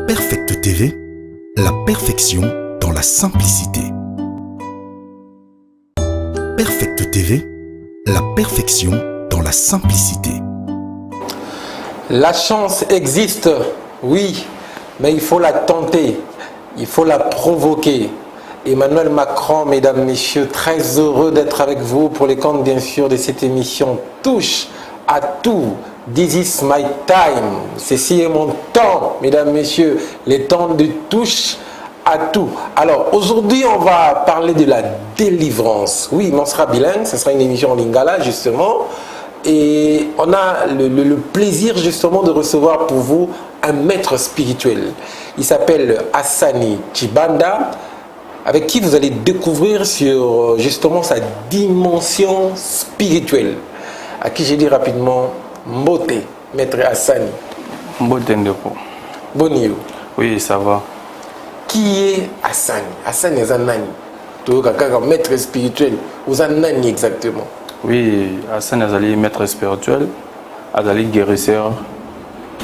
Perfect TV, la perfection dans la simplicité. Perfect TV, la perfection dans la simplicité. La chance existe, oui, mais il faut la tenter, il faut la provoquer. Emmanuel Macron, mesdames, messieurs, très heureux d'être avec vous pour les comptes, bien sûr, de cette émission Touche à tout. This is my time. Ceci est mon temps, mesdames, messieurs, les temps de touche à tout. Alors, aujourd'hui, on va parler de la délivrance. Oui, mais on sera bilingue, ce sera une émission en lingala, justement. Et on a le plaisir, justement, de recevoir pour vous un maître spirituel. Il s'appelle Hassani Tshibanda, avec qui vous allez découvrir sur, justement, sa dimension spirituelle. À qui j'ai dit rapidement Mbote, maître Hassani. Mbote Ndeko. Bonio. Oui, ça va. Qui est Hassani? Hassani est un nani. Tu es maître spirituel. Vous êtes un nani exactement? Oui, Hassani est maître spirituel, est guérisseur.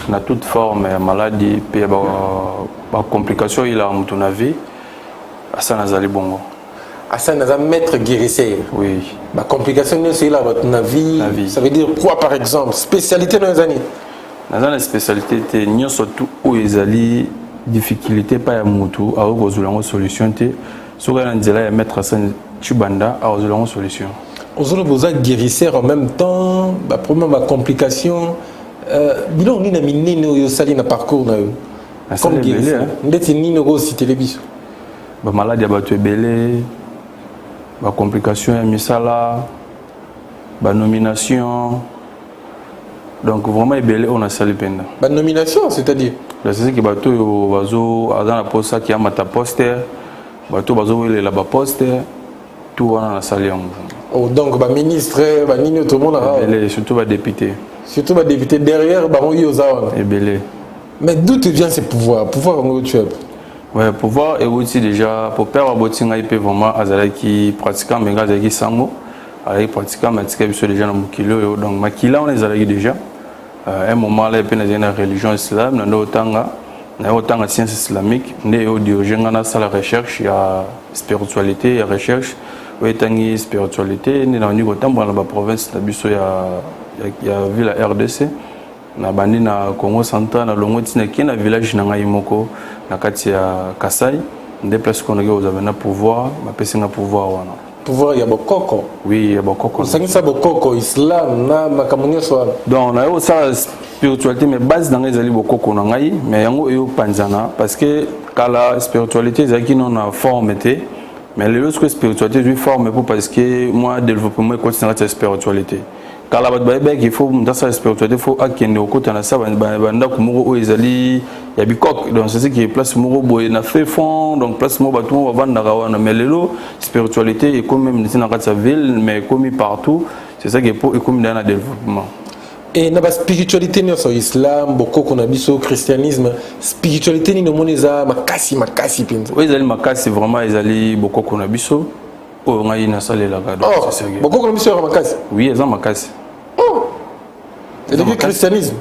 Dans toute forme de maladie, puis des complications il a dans ton vie. Hassani est bon. Hassani est un maître guérisseur. Oui. La complication c'est là dans ta vie. Ça veut dire quoi par exemple? Spécialité dans les années? Dans la spécialité, il y a surtout où ils ont difficulté pas à moutou, à résoudre une solution. Sur un délai, maître Hassani Tshibanda à résoudre une solution. Aujourd'hui, vous êtes guérisseur en même temps. Probablement ma complication. Bilan ni na minene yo sali na parcours na yo. Comme guérisseur. Ndeti ni no go cité les biso. Ba maladie ba tu belé. Ba complication ya misala. Ba nomination. Donc vraiment belé on a sali penda. Ba nomination, c'est-à-dire c'est que bato yo bazo azana posta qui a mata poster. Bato bazo wele la ba poster. Tout on a sali en. Oh, donc, bah, ministre, bah, tout le monde a. Et surtout, député. Surtout, député derrière, bah, on y a. Et belé. Mais d'où te vient ce pouvoir? Pouvoir en tu ouais, pouvoir est aussi déjà pour perdre la bottine, il peut vraiment azala qui pratiquant, mais gars qui sango, avec pratiquant, mais qui sont déjà dans mon kilo. Donc, ma kilo, on les a déjà. Un moment là, il peut y avoir une religion islam, dans autant de sciences islamiques, né au d'origine, on a ça la recherche, il y a spiritualité, il y a recherche. Oui, tangi spiritualité ni na niveau tambo na ba province na biso ya ville RDC na bandi na Congo central na longo tina ki na village na ngai moko na kati ya Kasai nde place qu'on a vous avez na pouvoir ma pesi na pouvoir wana pouvoir ya bokoko. Oui, ya bokoko sangi sa bokoko islam na makamunyo so donc na yo ça spiritualité mais base dans les ali bokoko na ngai mais yango yo panzana parce que kala spiritualité zaki non na forme té. Mais lorsque spiritualité je forme parce que moi développement continue cette spiritualité. Quand la bête il faut dans sa spiritualité il faut akende au côté na ça banda kumuro ezali ya bikok donc c'est ce qui est place muro boy na fait fond donc place mo batou va vendre rawana mais lelo spiritualité est comme même dans sa ville mais comme partout c'est ça qui est pour comme dans le développement. Et na ba spiritualité ni so islam boko kuna biso christianisme spiritualité ni no moneza makasi pinza. Oui ezali makasi vraiment ezali boko kuna biso o ngai na salela ka donc c'est ça. Boko kuna biso makasi. Oui ezali makasi. Oh. C'est le christianisme.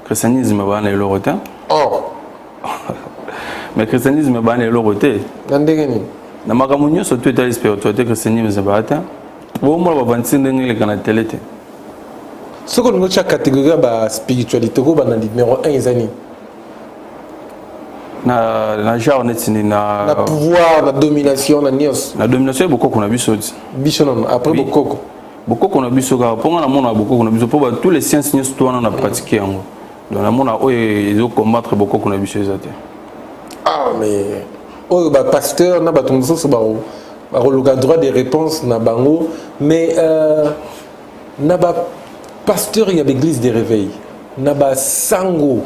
Christianisme ba na elorotin. Oh. Mais christianisme ba na eloroté. Ndenge ni. Na makamunyo so tout est spiritualité christianisme ba ata. Bo mo ba 25 ndenge kana telete. Ce qu'on a chaque catégorie de spiritualité, c'est le numéro 1 des années. Na genre na la pouvoir, la domination, la nios. La domination beaucoup qu'on a vu ça. Bichonon après beaucoup. Beaucoup qu'on a vu ça pour na mona beaucoup qu'on a vu ça pour tous les sciences nios toi on a pratiqué en gros. Donc na mona ils ont combattre beaucoup qu'on a vu ça. Ah mais bah pasteur na ba tonso so ba le droit des réponses na bango mais na ba pasteur il y a l'église des réveils naba sango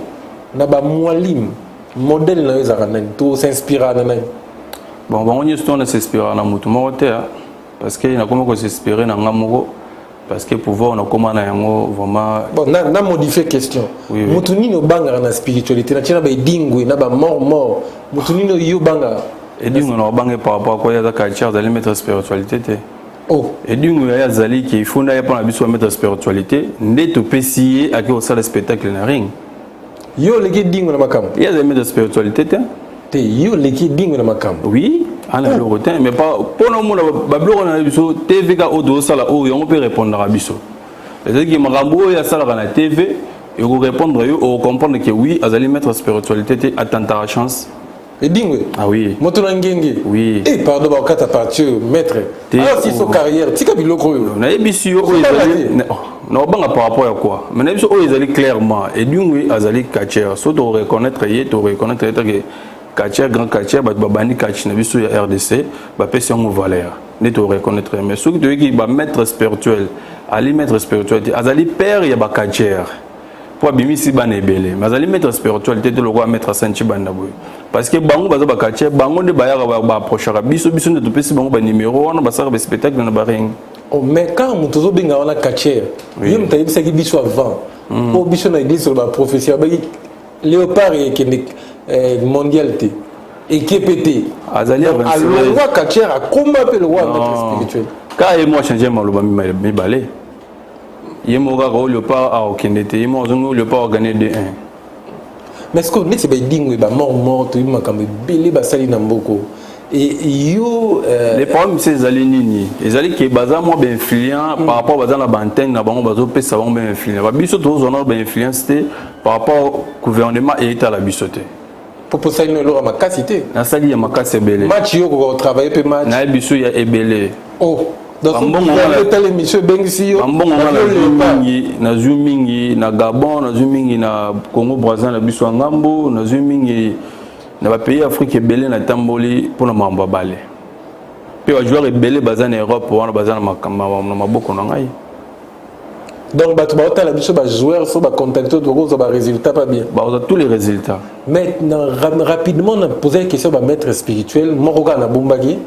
naba mwalim modèle na ezarana to s'inspira na nani bon on y on s'inspire na mutu moté parce que na comment s'inspirer na ngamoko parce que pouvoir on a comment na yango vraiment bon na modifier question mutu nino banga na spiritualité na tina ba dingwe na ba mort mutu nino yo banga et dingo na banga par rapport à quoi ya za culture d'aller mettre spiritualité. Oh. Et du coup, il y a Zali qui faut n'aller pas la mettre spiritualité, n'est au PCI à qui au salle spectacle na ring. Yo leki dingo na makam. Il y a des maîtres de spiritualité. Te yo leki dingo na makam. Oui, on a le rotin, mais pas pour le monde. Bablo on a biso TV ka odo sala o on peut répondre à biso. C'est que marambo ya sala na TV et vous répondre yo ou comprendre que oui, azali maître de spiritualité attendre ta chance. Et dingue. Ah oui. Moto ngenge. Oui. Et pardon ba okata partir maître. Alors si so carrière, tika biloko yo. Na ebisu yo non banga par rapport à quoi. Mais na ebisu o ezali clairement et dingue azali catcher. So to reconnaître yé, to reconnaître que catcher grand catcher ba bani catch na bisu ya RDC, ba pesi en valeur. Ne to reconnaître mais ceux qui ba maître spirituel, ali maître spirituel, azali père ya ba catcher. Pour bimisi bana ebele mais azali maître spiritualité de le roi maître santi bana boy parce que bango baza bakache bango nde bayaka ba approcher biso biso nde topesi bango ba numéro wana basaka ba spectacle na ba ring. Oh mais quand on tozo benga wana catcher yem tayi bisaki biso avant pour biso na église sur ba professeur ba léopard et que mondialité et qui pété azali alors le roi catcher a combat le roi maître spirituel quand et moi changer maloba mi balé. Il m'a le pas à aucun été, il m'a le pas à gagner de 1. Mais ce qu'on dit, c'est que dingue, mort, il m'a comme belé basali namboko. Et yo. Les problèmes, c'est les alliés. Les alliés qui sont basés moi bien influents par rapport à la bantenne, na bango bazo pe savon bien influents. Ba biso to zona bien influencé par rapport au gouvernement et état la bisoté. Pour ça il ne l'aura ma capacité. Na sali ya makase belé. Match yo ko travailler pe match. Na biso ya ebelé. Oh. Dans ce tel émission Bengsi yo. Na Zumingi, na Gabon, na Zumingi na Congo Brazza na biso ngambo, na Zumingi na ba pays Afrique belé na tamboli pour na mamba balé. Puis les joueurs belé bazan en Europe ou na bazan na maboko na ngai. Donc ba tuba la biso ba joueur so ba contacter de gros ba résultat pas bien. Ba on a tous les résultats. Maintenant rapidement on a posé la question ba maître spirituel, moroga na bombagi.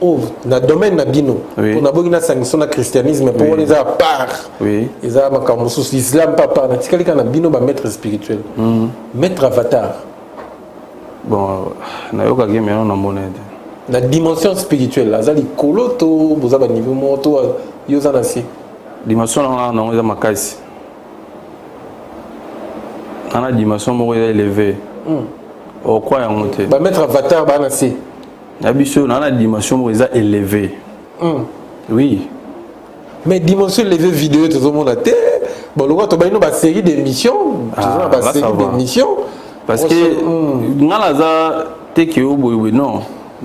Oh, dans le domaine de Bino, on a beaucoup de sanctions au christianisme, pour les à part. Oui. Ils ont comme l'islam, pas part. C'est quelqu'un qui a Bino, maître spirituel. Maître avatar. Bon, on a eu quelqu'un qui a une monnaie. La dimension spirituelle, là, c'est coloto, vous avez un niveau moto, vous avez un dimension, on a ma caisse. On a une dimension élevée. On croit en monter. Maître avatar, bah, c'est. On a une dimension élevée. Oui. Mais dimension élevée vidéo, tout le monde a été. Bon, le roi, tu as une série d'émissions. Tu as une série d'émissions. Parce que, non,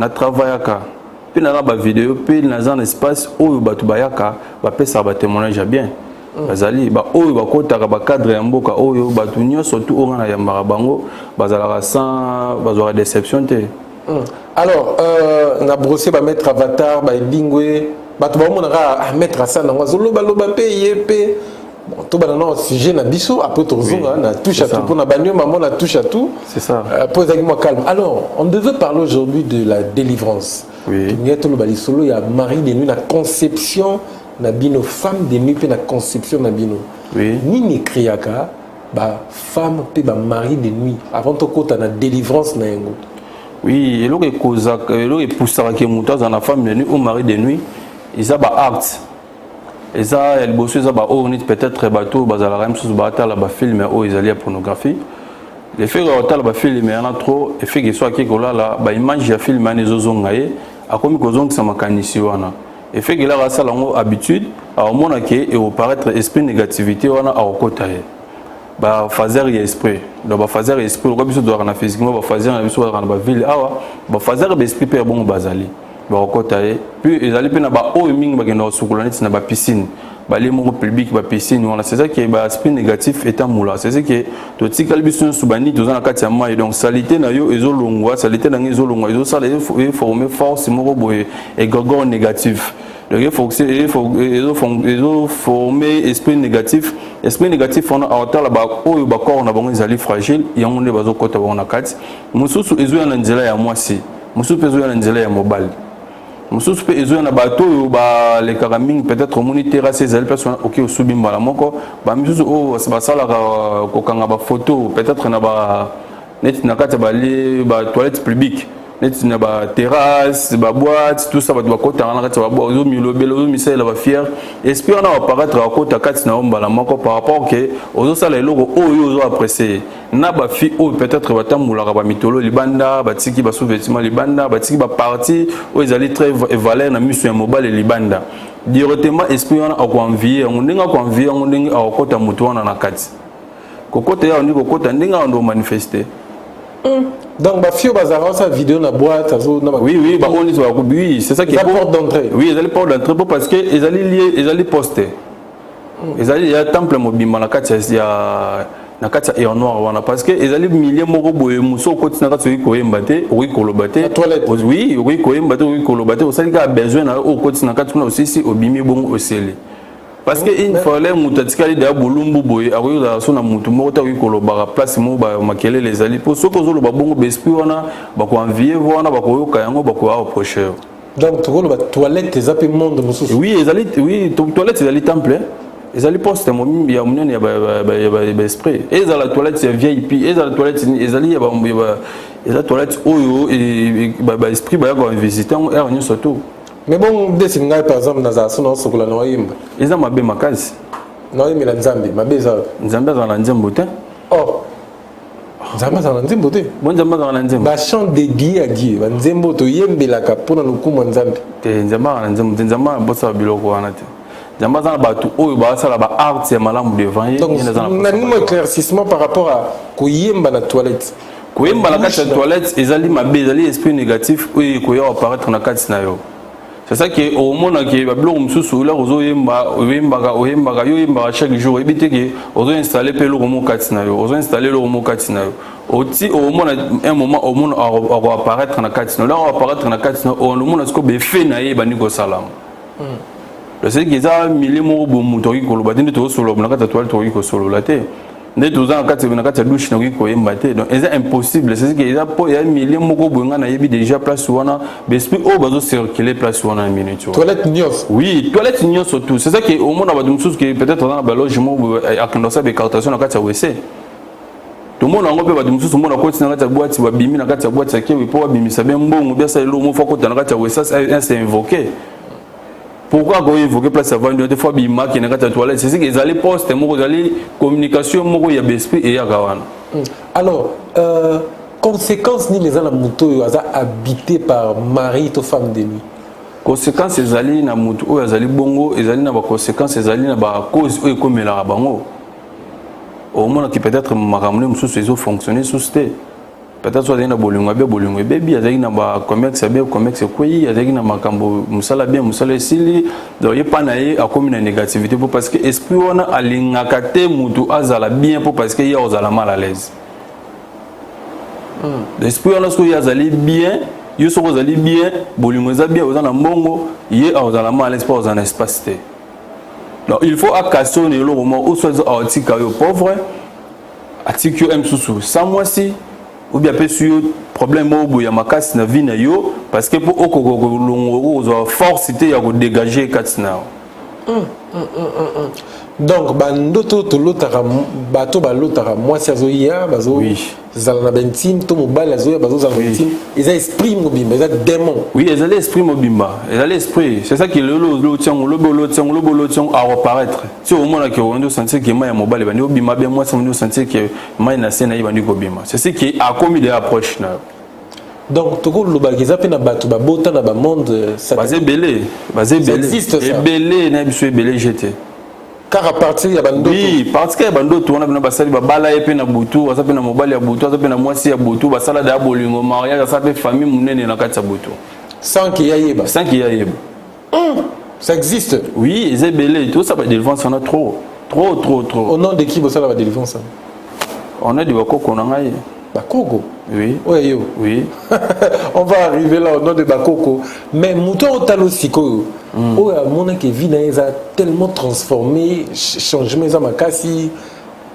on travaille. Puis, on a une vidéo, puis, on a un espace où on a ça va témoignage bien. Bazali ba oyo ba kota ka ba cadre ya mboka oyo ba tunyo surtout on a yambara bango bazala sans bazora déception te. Alors, on a brossé ba mettre avatar, ba dingwe, ba to ba mo na mettre ça na ngazolo ba loba pe yep. Bon, tout ba na sujet na biso après to zonga na touche à tout pour na banyo maman na touche à tout. C'est ça. Posez-moi calme. Alors, on devait parler aujourd'hui de la délivrance. Oui. Il y a tout le bali solo, il y a Marie de nuit, la conception na bino femme de nuit pe na conception na bino. Oui. Ni ni kriaka ba femme pe ba mari de nuit avant to kota na délivrance na yango. Oui, et là, il pousse à qui monte dans la femme de nuit ou mari de nuit, ils ont des actes. Ils ont peut-être bateau, ils ont des films, ils ont la pornographie. Les faits qu'ils ont des films, il y en a trop. Les faits qu'ils sont qui là, ils mangent des films, ils ont des films, ils ont des films. Les faits qu'ils ont l'habitude, ils ont paraître esprit négativité, ils ont ba fazer ya esprit donc ba fazer ya esprit ko biso doit na physiquement ba fazer na biso na ba ville awa ba fazer ba esprit pe bon bazali ba kotaye puis ezali pe na ba o mingi ba kena sukula net na ba piscine ba les mon public ba piscine on c'est ça qui est ba esprit négatif étant moula c'est ça que to tikal biso subani to na kati ya mai donc salité na yo ezolongwa salité na ezolongwa ezo sala former force moko boye et gogo négatif. Il faut former esprit négatif. Esprit négatif, on a un corps fragile. Il y a un bazo kota on kat. Mususu ezo ya nzela ya mwasi. Mususu pezo ya nzela ya mobile. Mususu pe ezo ya na bato ba les caraming peut-être moni terrasse ces personnes OK au subimba la moko. Ba mususu o ba sala ko kanga ba photo peut-être na ba net na kata ba les ba toilettes publiques. neti na ba terrasse ba boîte tout ça ba kota na kati ba boîte zo milobelo zo misela ba fier esprit on a apparaître à kota kati na ombala moko par rapport que ozo sala eloko oyo ozo apprécier na ba fi o peut-être ba tamula ba mitolo libanda ba tiki ba sous-vêtements libanda ba tiki ba partie o ezali très valeur na misu ya mobile libanda directement esprit on a ko envier on ndinga ko envier on ndinga a kota mutu wana na kati kokota ya ndiko kota ndinga ndo manifester. Donc, bah, fio bazar sa vidéo na boîte, oui, bah on dit oui, c'est ça qui est porte d'entrée. Oui, ils allaient porte d'entrée parce que ils allaient lier, ils allaient poster. Ils allaient il y a temple mobile na katia il y a na katia et en noir wana parce que ils allaient milliers moko boye muso ko tina katia ko yembate, oui kolobate. Toilette. Oui, oui ko yembate, oui kolobate, ça il a besoin na au ko tina katia aussi si obimi bon oseli. Parce que il fallait mutatikali de bolumbu boye akoyo da sona mutu mota wi kolobara place mo ba makele les ali pour ceux ko zo lo babongo bespi wana ba ko envier wana ba ko yoka yango ba ko approcher. Donc to lo ba toilette zape monde mususu. Oui, oui, toilette les ali temple. Les ali poste mo il y a munene ya esprit. Et dans la toilette c'est VIP, et dans la toilette les ali ya ba toilette oyo et ba esprit ba ko visiter on er surtout. Mais bon, dès par exemple, dans la zone où on a eu, ils ont ma belle macase. Non, il y a Nzambi, ma belle Nzambi dans la Nzambi. Oh, Nzambi dans la Nzambi. Bon, Nzambi dans la Nzambi. Bah, chant de Guy à Guy, Nzambi to yembe la capona no kuma Nzambi. Nzambi dans la Nzambi, Nzambi bossa biloko anate. Nzambi dans ba tu oyo ba sala ba art c'est malamu devant y. Donc, on a un éclaircissement par rapport à koyemba na toilette. Koyemba la carte toilette, ils allaient ma belle, ils esprit négatif oyo koyo apparaître na carte na yo. C'est ça qui au monde qui va bloquer mususu là ozo yemba oyemba yo yemba chaque jour éviter que ozo installer pe le romo katina yo ozo installer le romo katina yo oti au monde un moment au monde va apparaître na katina là va apparaître na katina au monde est-ce que be fait na ye bani ko salam le c'est que ça milliers mo bo muto ko lo batinde to solo na kata toile to ko solo la te ne to za na kata douche na ko yemba te donc c'est impossible c'est que il y a milliers mo ko bonga na yebi déjà place wana bespi o bazo circuler place wana minute toilette nyos oui toilette nyos surtout c'est ça que au monde ba dumsus que peut-être dans la logement akando sa be cartation na kata wc tout le monde en peut ba dumsus mo na ko tina kata boîte ba bimi na kata boîte ke wi po bimi sa be mbongo bien ça lo mo fa ko tana kata wc ça c'est invoqué. Pourquoi quand il faut que place avant deux fois bima qui n'est pas toilette c'est qu'ils allaient poster moi ils allaient communication moi il y a besprit et il y a gawana. Alors conséquences ni les gens la moto habité par mari ou femme de nuit. Conséquences ils allaient na moto ils allaient bongo ils allaient na ba conséquences ils allaient na ba cause eux comme la bango. Au moins qui peut-être makamune musu ils fonctionner sous sté. Peut-être soit na bolunga be bi azaki na ba commerce be commerce koyi azaki na makambo musala bien musala sili donc y pas na ye a comme une négativité parce que esprit wana alingaka te mutu azala bien pour parce que ya ozala mal à l'aise. L'esprit wana so ya azali bien yo so ozali bien bolunga za bien ozana mbongo ye ozala mal à l'aise pas ozana espace te. Donc il faut acasser le moment où soit atika yo pauvre atika yo msusu sans moi si ou bien peut sur problème au ya makasi na vie na yo parce que pour okoko force ya ko dégager katina. Donc bandoto to lotara bato ba lotara moi si azoya bazo zala na bentine to mobile azoya bazo zala bentine ils ont esprit mobimba ils ont démon. Oui ils ont l'esprit mobimba ils ont l'esprit c'est ça qui le tient à reparaître si au moins que on doit sentir que moi mobile bandi obima bien moi ça me doit sentir que moi na scène bandi ko bima c'est ce qui a commis des approches na. Donc toko lo ba kizape na bato ba bota na ba monde ça belé existe ça belé na biso belé jeté. Car à partir il y a bando oui parce que bando to on a basali ba bala epe na butu asape na mobile ya butu asape na mwasi ya butu basala da bolingo mariage asape famille munene na kati ya butu sans qu'il y ait ça existe. Oui c'est belé tout ça ba délivrance on a trop au nom de qui vous ça la délivrance on a du bakoko na ngai bakoko. Oui. Ouais, yo. Oui. On va arriver là au nom de bakoko. Mais mouton talo siko. Oh, mon que vie a tellement transformé, changement za makasi.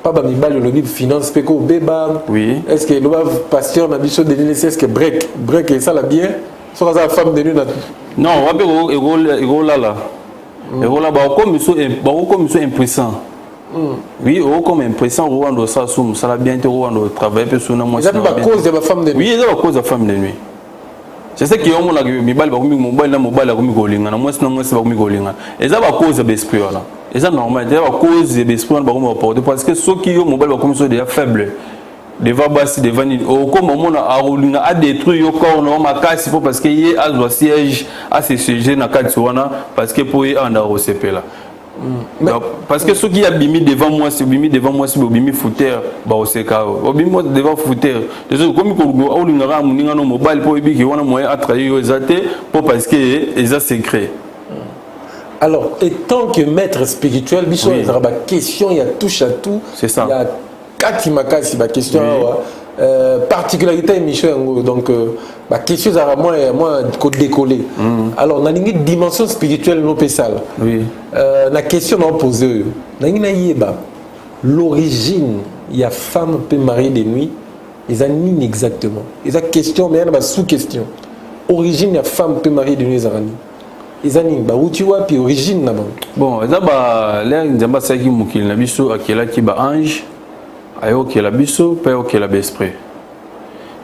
Papa mi bal le finance peko beba. Oui. Est-ce que le pasteur na biso de l'INSS est-ce que break et ça la bien? Sur la femme de nuit na. Non, on va ego là. Ego là ba comme ils sont impuissants. Oui, comme impression, on doit ça sous ça la bien on doit travailler peu sur moi. C'est pas cause de la femme de nuit. Oui, c'est la cause de la femme de nuit. c'est ça qui est mon avis mibali ba komi mobile na mobile komi kolinga na mwasi na mwasi ba komi kolinga et ça va cause d'esprit là et ça normal c'est va cause d'esprit ba komi porter parce que ceux qui ont mobile ba komi sont déjà faibles devant bassi devant au comme on a rolinga a détruit yo corps no makasi parce que y a le siège à ce sujet na katsuana parce que pour y anda au CP là. Parce que ceux qui a bimi devant moi, c'est bimi devant moi, c'est bimi footer, bah au CK, bimi devant footer. Désolé, comme il faut au lingara muninga no mobile pour bimi qui wana moyen à travailler aux athées pour parce que ils a secret. Alors, étant que maître spirituel, biso il y a question, il y a touche à tout. C'est ça. Il y a Katimaka, c'est ma question. Particularité émission, donc ma question c'est moi décoller. Alors, on a une dimension spirituelle non péssale. Oui. La question m'a posée. L'origine, il y a femme peut marier de nuit. Ils ont ni exactement. Ils ont question, mais il y a sous-question. Origine, il y a femme peut marier de nuit. Ils ont ni où tu vois puis origine là-bas. Bon, là, là, il y a ça qui m'a biso à qui là qui ba ange. Ayo qui la biso, pas yo qui la esprit.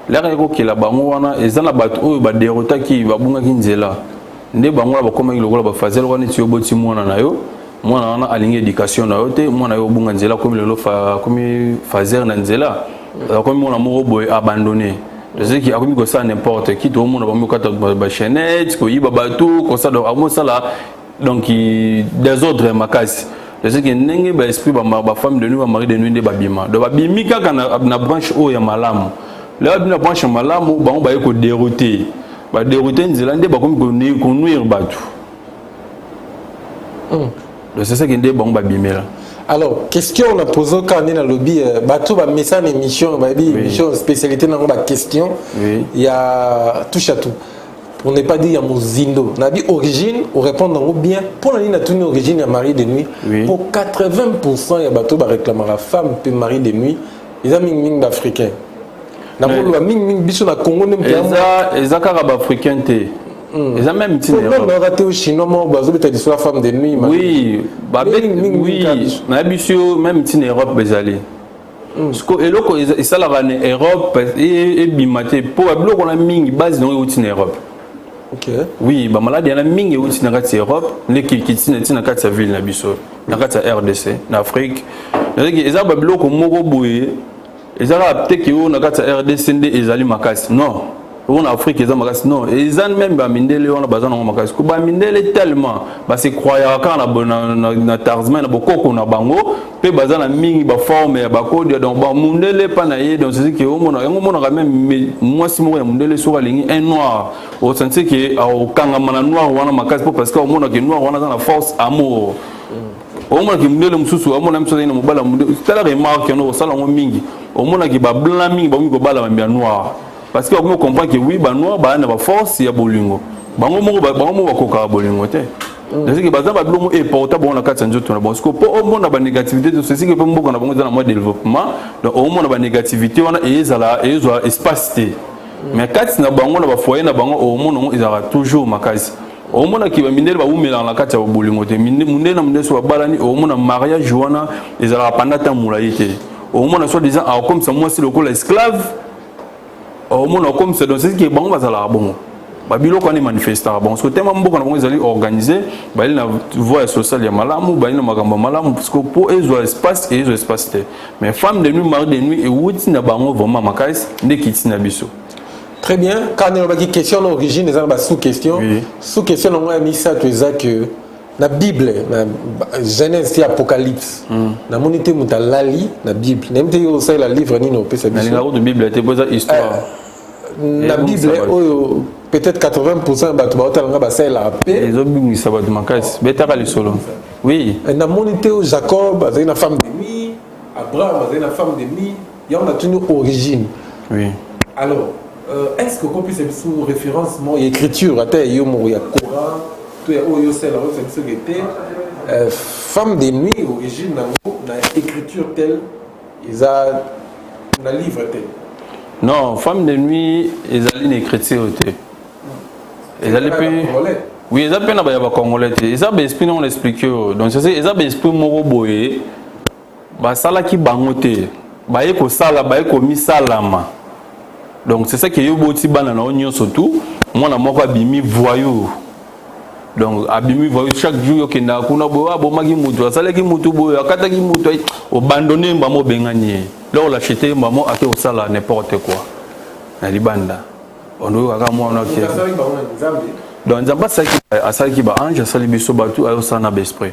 Là ayo qui la bango wana ezana bato oyo ba derota ki ba bunga ki nzela. Nde bango la ba koma iloko ba fazel wana ti oboti mwana na yo. Mwana wana alingi éducation na yo te, mwana yo bunga nzela comme lelo fa comme fazer na nzela. Comme mwana moko boy abandonné. Je sais qu'il a commis ça n'importe qui tout le monde ba mo kata ba chaînette, ko yiba bato, ko ça donc amo ça là donc des ordres makasi. Je sais que n'engé ba esprit ba femme de nuit ba mari de nuit de babima. De babimi kaka na branche o ya malamu. Là na branche malamu ba on ba ko dérouter. Ba dérouter nzilande ba comme ko nuire batu. C'est ça qui ndé ba on babimela. Alors, question on a posé quand on est dans le lobby, bateau va mettre ça en émission, va dire émission spécialité dans la question. Il y a touche à tout. On n'est pas dit il y a Mozindo. On a dit origine, on répond dans bien. Pour la ligne de origine, il y a mari de nuit. Pour 80%, il y a bateau qui réclame la femme peut mari de nuit. Ils ont mis d'Africains. Dans le ming biso na Congo même ils ont carab africain té. Ils ont même petit Europe. On a raté au Chinois, moi bazo beta sur la femme de nuit. Oui, oui. Na biso même petit Europe bezali. Et là ils ça la rane Europe et bimaté pour ablo qu'on a ming base dans une Europe. Okay. Oui, bah malade yana mingi uti na kati Europe, les qui na kati ville na biso, na kati RDC, na Afrique. Donc eza ba biloko moko boye, eza peut-être que na kati RDC ndé ezali makasi. Non. On Afrique eza makasi non, eza même ba mindele on a besoin na makasi. Ko ba mindele tellement, ba se croire ka na Tarzan na bokoko na bango, pe baza na mingi ba forme ya ba code donc ba mindele pa na ye donc c'est que on mona même moi si mo ya mindele sur la ligne un noir. Au sens que au kangama noir wana makasi parce que au mona que noir wana na force amour. Au mona que mindele mususu au mona mso na mobala mindele. C'est la remarque no sala ngo mingi. Au mona que ba blanc mingi ba mingi bala mbia noir. Parce que on comprend que oui, noir, na ba force ya bolingo. Bango mo koka bolingo te. C'est que bazan ba blomo est portable on a 400 nzoto na parce que pour au monde ba négativité de ceci que pour mboko na bango dans mode développement, donc au monde ba négativité on a ezala espace te. Mais quand na bango na ba foyer na bango au monde ils aura toujours makasi. Au monde qui va mindel ba umela na kati ya bolingo te. Munde na munde so balani au monde mariage wana ezala pendant temps mulaite. Au monde soit disant comme ça moi c'est le col esclave. Au monde comme c'est donc c'est qui bon va ça là bon babilo quand il manifeste bon parce que tellement beaucoup na ils allaient organiser ba il na voie sociale ya malamu ba il na makambo malamu parce que pour ezo espace et ezo espace te mais femme de nuit mari de nuit et wuti na bango vraiment makais ndekiti na biso. Très bien, quand on a une question d'origine, on a sous question. Sous question on a mis ça que la Bible, la Genèse et Apocalypse. La monité muta lali la Bible. Même si on sait la livre ni no peut ça. La de Bible était posée histoire. La Bible peut-être 80% bato ba otanga ba c'est la paix. Les obus ça va de makasi. Beta ka le solo. Oui. La monité Jacob, c'est une femme de nuit, Abraham, c'est une femme de nuit, il y a une origine. Oui. Alors, est-ce que qu'on puisse sous référence mon écriture à terre yo mo ya Coran femme de nuit, origine, na écriture telle, ils a un livre tel. Non, femme de nuit, ils ont une écriture telle. Ils ont oui, ils ont peine à ba congolais. Ils ont esprit on l'explique. Donc c'est ils ont esprit moko boye. Ba sala ki bangote. Ba yeko sala, ba yeko mi salama. Donc c'est ça que yo boti bana na onyo surtout. moi na moko abimi voyou donc abimi voyou chaque jour yo kenda kuna boya bomaki mutu asalaki mutu boya akataki mutu abandonné mbamo bengani là on acheté mbamo ake osala n'importe quoi na libanda on doit kaka moi on a donc nzamba asalaki ba ange asali biso batu ayo sana ba esprit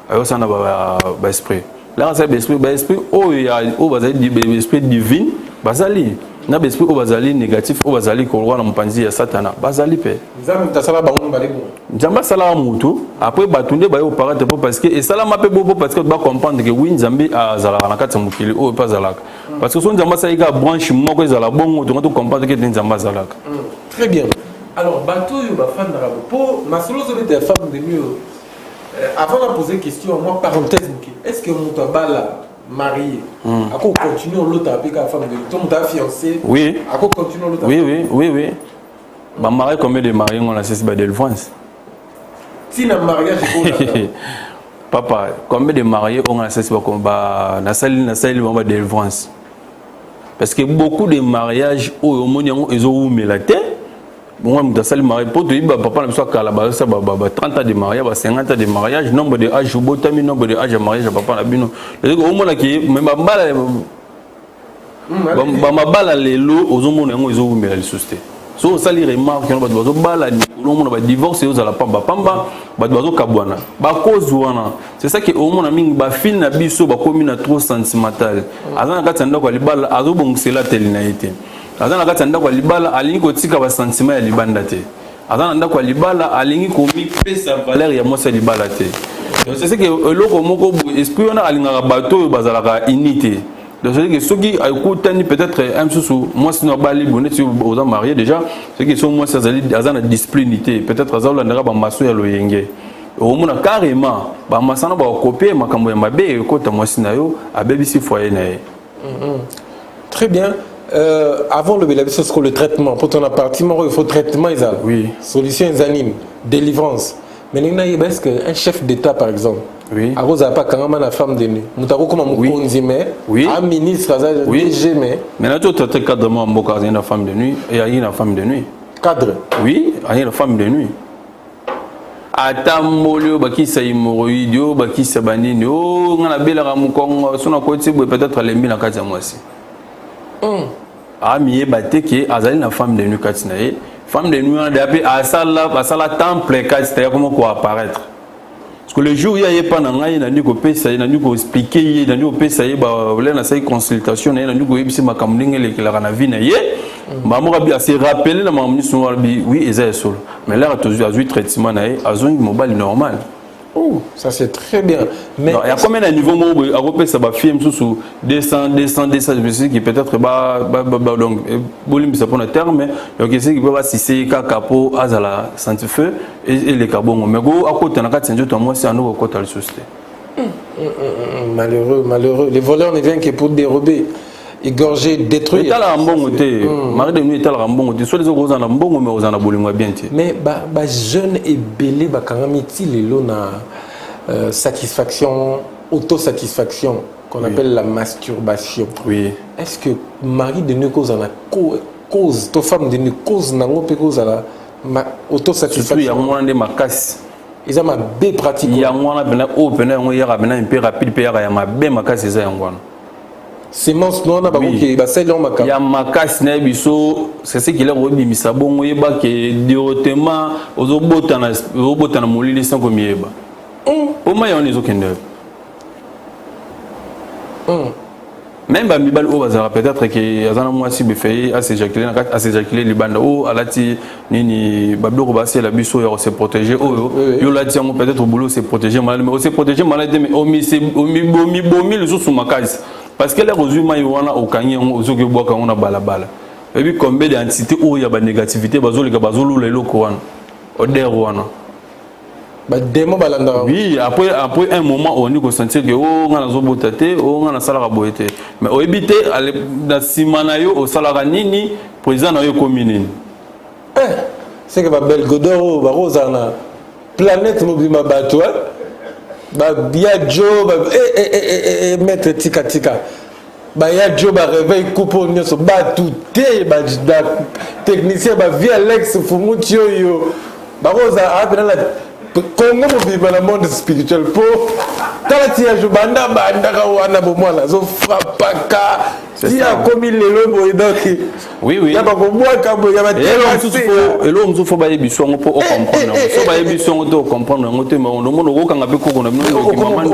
ba esprit là ça ba esprit oh ya oh bazali ba esprit divine bazali na ba esprit oh bazali négatif oh bazali ko roi na mpanzi ya satana bazali pe nzamba sala mutu après batunde ba yo parate parce que et sala mape bo parce que ba comprendre que oui nzambe azala na kati mukili oh pas zalaka parce que son nzamba sa ika branche moko ezala bongo to comprendre que nzamba zalaka. Très bien. Alors, bateau, il va faire pour ma solo des femmes de mieux. Avant de poser une question, moi, parenthèse, est-ce que mon tabala marié, à quoi continue l'autre avec la femme de ton fiancé? Oui. À quoi continue l'autre? Oui. Ma mariée, combien de mariés on a cessé de délivrance? Si le mariage est papa, combien de mariés on a cessé de délivrance? Parce que beaucoup de mariages, ils ont mis la tête. Moi, je suis marié pour te dire, papa, je suis 30 ans de mariage, 50 ans de mariage, nombre de âges, nombre de âges de mariage, papa, la bino. Le moment qui mais ma balle les lots aux hommes ils ont mis la société. So ça les remarques on va dozo bala ni on va divorcer aux ala pamba ba dozo kabwana ba cause wana c'est ça que au monde mingi ba fin na biso ba commune trop sentimental azana katanda kwa libala azo bongsela telinaité azana katanda kwa libala alingi kotika ba sentiment ya libanda te azana nda kwa libala alingi ko mi pesa valeur ya mosa libala te donc c'est ça que eloko moko esprit on a alinga bato bazalaka unité. Donc c'est que ceux qui écoutent peut-être un sous moi sinon bali bonnet si vous êtes mariés déjà ceux qui sont moi ça azana disciplinité peut-être azala ndara ba maso ya loyenge au mona carrément ba masana ba copier makambo ya mabe ko ta moi sinayo abebisi foyer na. Très bien. Avant le traitement pour ton appartement il faut traitement isal. Oui. Solution exanime, délivrance. Mais est-ce qu'un chef d'État par exemple oui. A cause pas quand même la femme de nuit. Moutako comme oui. Un ministre, oui. DG mais. Mais tu as cadre il y a une femme de nuit et il y a une femme de nuit. Cadre. Oui, il y a une femme de nuit. Atamolio baki sa hemorroïdio baki sa banini oh ngana bela ramukongo sona koti peut-être les mille en quatre mois si. Ah mié baté qui azali na femme de nuit katinae femme de nuit on a appelé à sala temple katinae comment quoi apparaître. Parce que le jour où il n'y a pas de nani ko pesa nani ko expliquer nani ko pesa ba vle na sai consultation nani ko yebisi makamlinga le kila na vie na ye ba mo rabia se rappeler na mamni so rabbi oui eza solo mais là tu as eu traitement na azon mobile normal. Oh, ça c'est très bien. Mais il y a combien de niveaux mo a repé ça ba film sous 200 qui peut-être donc volume ça pour le terme mais donc c'est qui peut pas si c'est capo azala santifeu et les carbone mais go à côté na quatre to moi c'est un nouveau côté la société. Malheureux les voleurs ne viennent que pour dérober égorger détruire. État la mbongo te mari de nuit état la mbongo te soit les autres en mbongo mais aux en abolingo bien te mais ba jeune et belé ba kangamiti lelo na satisfaction autosatisfaction qu'on appelle la masturbation. Oui. Est-ce que mari de nuit cause en a cause to femme de nuit cause nango pe cause la autosatisfaction. Il y a moins de makasi. Ils ont ma bé pratique. Il y a moins na open on y a un peu rapide pe ya ma bé makasi ça ngwana. Semence non na bakoki ba sel on makasi. Ya makasi na biso c'est ce qu'il a rebimisa bongo yeba ke directement ozobota na molili sans comme yeba. Au moins on est au kende. Même bamibal o bazara peut-être que azana moi si befei à s'éjaculer libanda o alati nini bablo basi la biso ya se protéger o yo lati ngo peut-être au boulot se protéger malade mais se protéger malade mais o mi bomi le sous makasi parce que les resumés yoana au kanyi on zo ke boka on na balabala et puis combien d'entités o ya ba négativité bazolika bazolo lelo ko wana odeur wana. Oui, après un moment, on dit qu'on sentit que on a zobotate, on a salara boete. Mais au éviter, dans Simanayo, au salara nini, président na yo commune. C'est que ma belle Godoro, Barosana, planète mobile bateau, Biajo, maître Tika Tika. bah ya Joe ba réveil coupo nyonso ba tout ba technicien ba vie Alex Fumutio yo ba rosa a pena la Congo vivre dans le monde spirituel pour quand tu as joué banda wana bo mwana zo frappaka si a commis les lobo et donc oui il y a pas ko bois kambo ya ba et l'homme faut ba yebiso ngo pour comprendre so ba yebiso ngo comprendre ngo te ma no mono ko kanga be ko na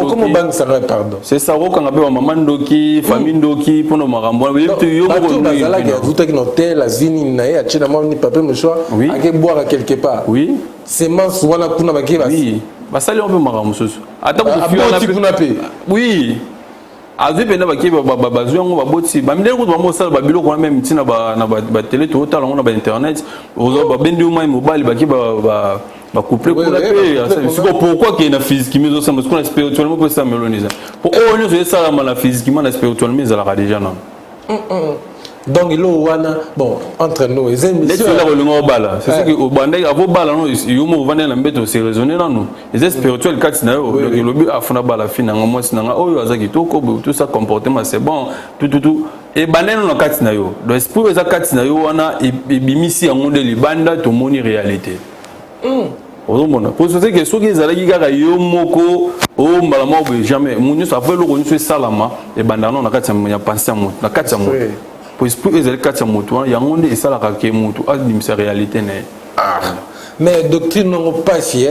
comment banque ça pardon c'est ça ko kanga be maman ndoki famille ndoki pour no marambo yo ko bazala ki azuta ki no tel azini na ya china mo ni papier mo choix à boire quelque part oui semence wana kuna bakeba oui basali on peut marambo soso ata ko oui azu pena bakeba bazwi ngo baboti bamile ko ba mosala babilo ko même tina na ba télé to tala na ba internet ozo ba bendi umai mobile bakeba ba couple pour la paix c'est pourquoi qu'il y a une physique mais aussi parce qu'on a spirituellement peut ça méloniser pour on nous ça la physiquement la spirituellement ils la déjà non donc il wana bon entre nous les émissions là le bala c'est ce que au bandai avo bala non yo mo vendre na mbeto c'est raisonner là nous les spirituels quatre na yo le lobby afuna bala fina ngamo sinanga oyo azaki toko tout ça comportement c'est bon tout et bandai non quatre na yo donc pour les quatre na yo wana et bimisi en monde libanda to moni réalité ozomona pour ce que soki ezalaki kaka yo moko o mbala moko jamais munyo ça fait le konyo salama et bandana na kati ya penser na kati ya moto pour ezalaki kati ya moto yango nde esalaka ke moto adimisa réalité ne mais doctrine non pasi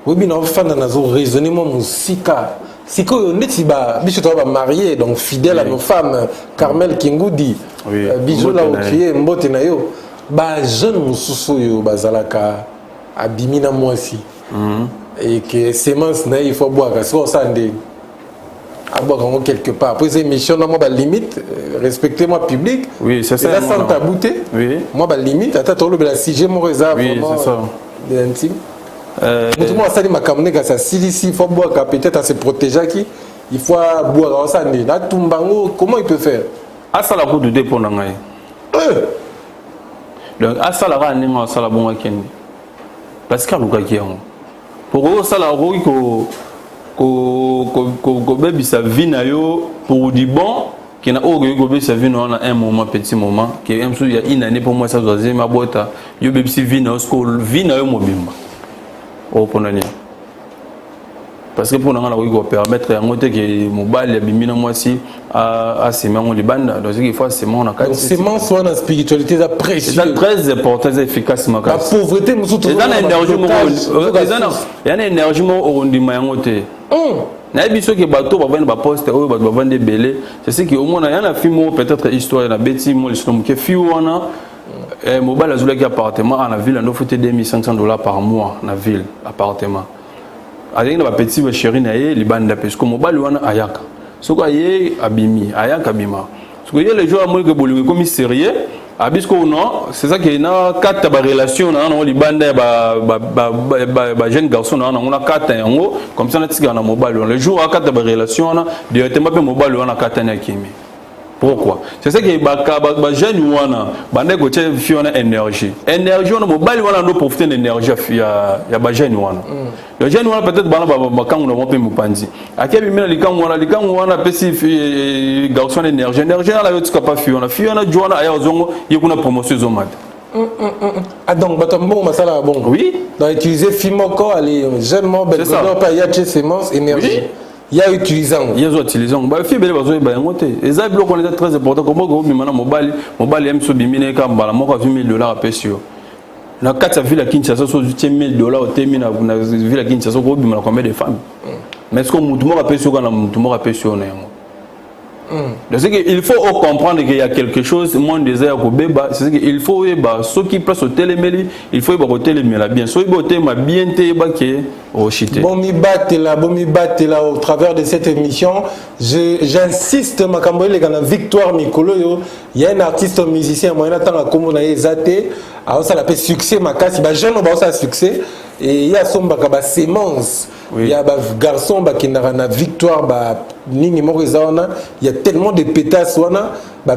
oui non fanda nazo raisonnement musika sikoyo neti ba biso to ba marié donc fidèle à nos femmes Carmel Kingudi bijou la okié mbote na yo ba jeune mususu yo bazalaka abimina mwasi et que semence na il faut boire parce qu'on s'endé à boire quelque part après ces émissions moi ba limite respectez-moi public oui c'est ça là sans tabouté oui moi ba limite attends le si j'ai mon réserve oui c'est ça de l'intime tout moi ça dit ma kamne ka ça si il faut boire peut-être à se protéger qui il faut boire au s'endé là tumbango comment il peut faire à ça la coup de dépôt na ngai donc à ça la ra ninga ça la bon week-end parce que luka kiango pour ça la roui ko baby sa vie na yo pour du bon qui na o go baby sa vie na un moment petit moment qui il y a une année pour moi ça doit ma bota yo baby sa vie na school vie na yo mobimba o ponani parce que pour nga na ko permettre yango te que mobile ya bimina moi si à semengo libanda donc il faut semengo na kati semengo soit dans spiritualité ça précieux c'est très important c'est efficace ma la pauvreté nous tout dans l'énergie il y a une énergie mo ondima yango te na biso ke bato ba vendre ba poste oyo ba vendre belé c'est ce que au moins il y a un film peut-être histoire na beti mo listom ke fi wana mobile azula ki appartement en la ville on faut $2 500 par mois na ville appartement avec na petit chéri na ye libanda parce que mobile wana ayaka soko aye abimi ayaka bima soko ye les jours moi que bolingo comme sérieux abisco non c'est ça que na quatre ba relation na no libanda ba jeune garçon na on a quatre yango comme ça na tika na mobile le jour a quatre ba relation na directement pe mobile wana quatre na kimi pourquoi c'est ça que ba jeune wana bande ko tche fiona énergie on mobile wana no profiter l'énergie ya ba jeune wana le jeune wana peut-être bana ba kangu na mo pe mupandi akebi mina likangu wana pesi garçon énergie na yo tika pa fiona joana aya ozongo yekuna promotion zomata ah donc batambo masala bon oui dans utiliser fimoko aller jeune mo ben pas y a chez semence énergie il y a utilisant ba fi bele bazo ba yango te eza biloko on est très important comme go bimana mobile yam so bimine ka mbala moko $20 à pesio na kati ya ville ya Kinshasa so $10,000 au temi na ville ya Kinshasa ko bimana combien de femmes mais est-ce que mutu moko pesio kana mutu moko pesio na yango donc c'est qu'il faut comprendre qu'il y a quelque chose mon désir ko beba c'est qu'il faut ceux qui place au téléméli il faut au téléméla bien so boté ma bien te ba ke au chité bon mi batte là au travers de cette émission j'insiste makambo ile kana Victoire Mikolo yo il y a un artiste musicien moyen tanga komo na ezate a ça l'appelle succès makasi ba jeune ba ça succès et il y a son bakaba sémence. Il y a des garçons qui ont une victoire, il y a tellement de pétasses,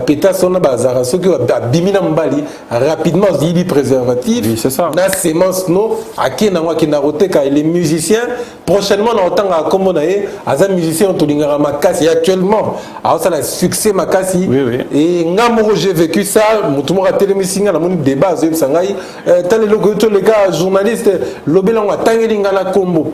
pétasses, ceux qui ont bimina mbali rapidement, il y a préservatif. Oui, c'est ça. Na sémence, non, à qui les musiciens, prochainement, on entend comme on a des musiciens qui ont makasi actuellement. Alors, ça a succès makasi. Et j'ai vécu ça, tout le monde a télémisé, on a un débat, tant les gars, journalistes, l'obélant a tangé la combo.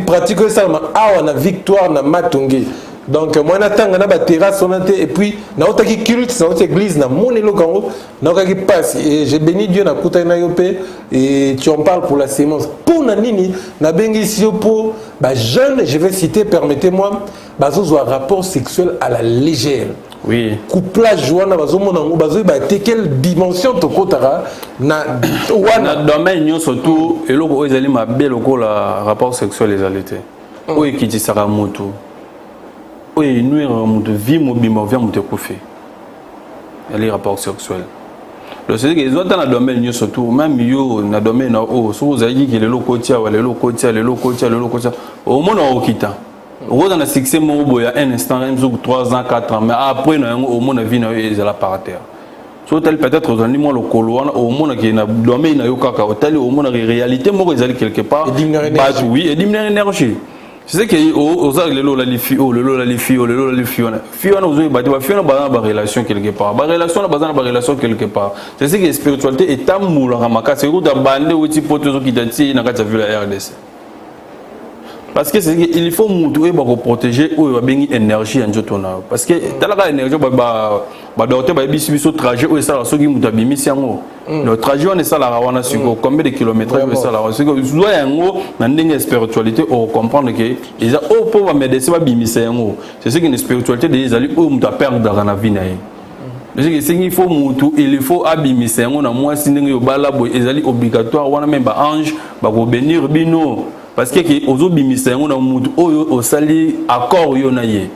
Pratique ça on a victoire na matongi donc moi natanga na ba terrasse et puis na otaki culte na église na monelo kango na okaki passe et j'ai béni Dieu na kuta na yope et tu en parles pour la sémence pour na nini na bengi sio pour ba jeune je vais citer permettez-moi bazo un rapport sexuel à la légère. Oui. Couplage wana bazomona ngo bazo ba te quelle dimension to kotara na wana domaine nyo surtout eloko ezali mabe lokola rapport sexuel ezalité. Oyo kitisaka mutu. Oyo nuire mutu vie mobima vient mutu kufi. Les rapports sexuels. Le c'est que ils ont dans le domaine nyo surtout même yo na domaine o so ozali ki lelo kotia wala lelo kotia au monde okita. Au dans le succès, il y a un instant, 3 ans, 4 ans, mais après, au monde, il y a la par terre. Peut-être dans le monde, au monde qui est dans le domaine, au monde, en réalité, il y a quelque part. Oui, et diminuer l'énergie. C'est que aux arts, les filles, relation quelque part. Relation quelque part. C'est ce que la spiritualité est amour, c'est que tu as bandé ou tu peux te quitter, tu as vu la RDC. Parce que il faut montrer pour protéger l'énergie en jeu. Parce que dans la énergie, le trajet où ça ceux qui muta bimisi yango le trajet on est ça la wana siko combien de kilomètres ça la siko doit yango na ndenge spiritualité on comprendre que ils a au pour médecin ba bimisi yango c'est ce que une spiritualité des ali où muta perdre dans la vie naïe. C'est qu'il faut mutu il faut abimisi yango na moi sindenge yo bala boy ezali obligatoire wana même ba ange ba ko bénir bino. Parce que aux bimisa on a mutu au sali accord yonaye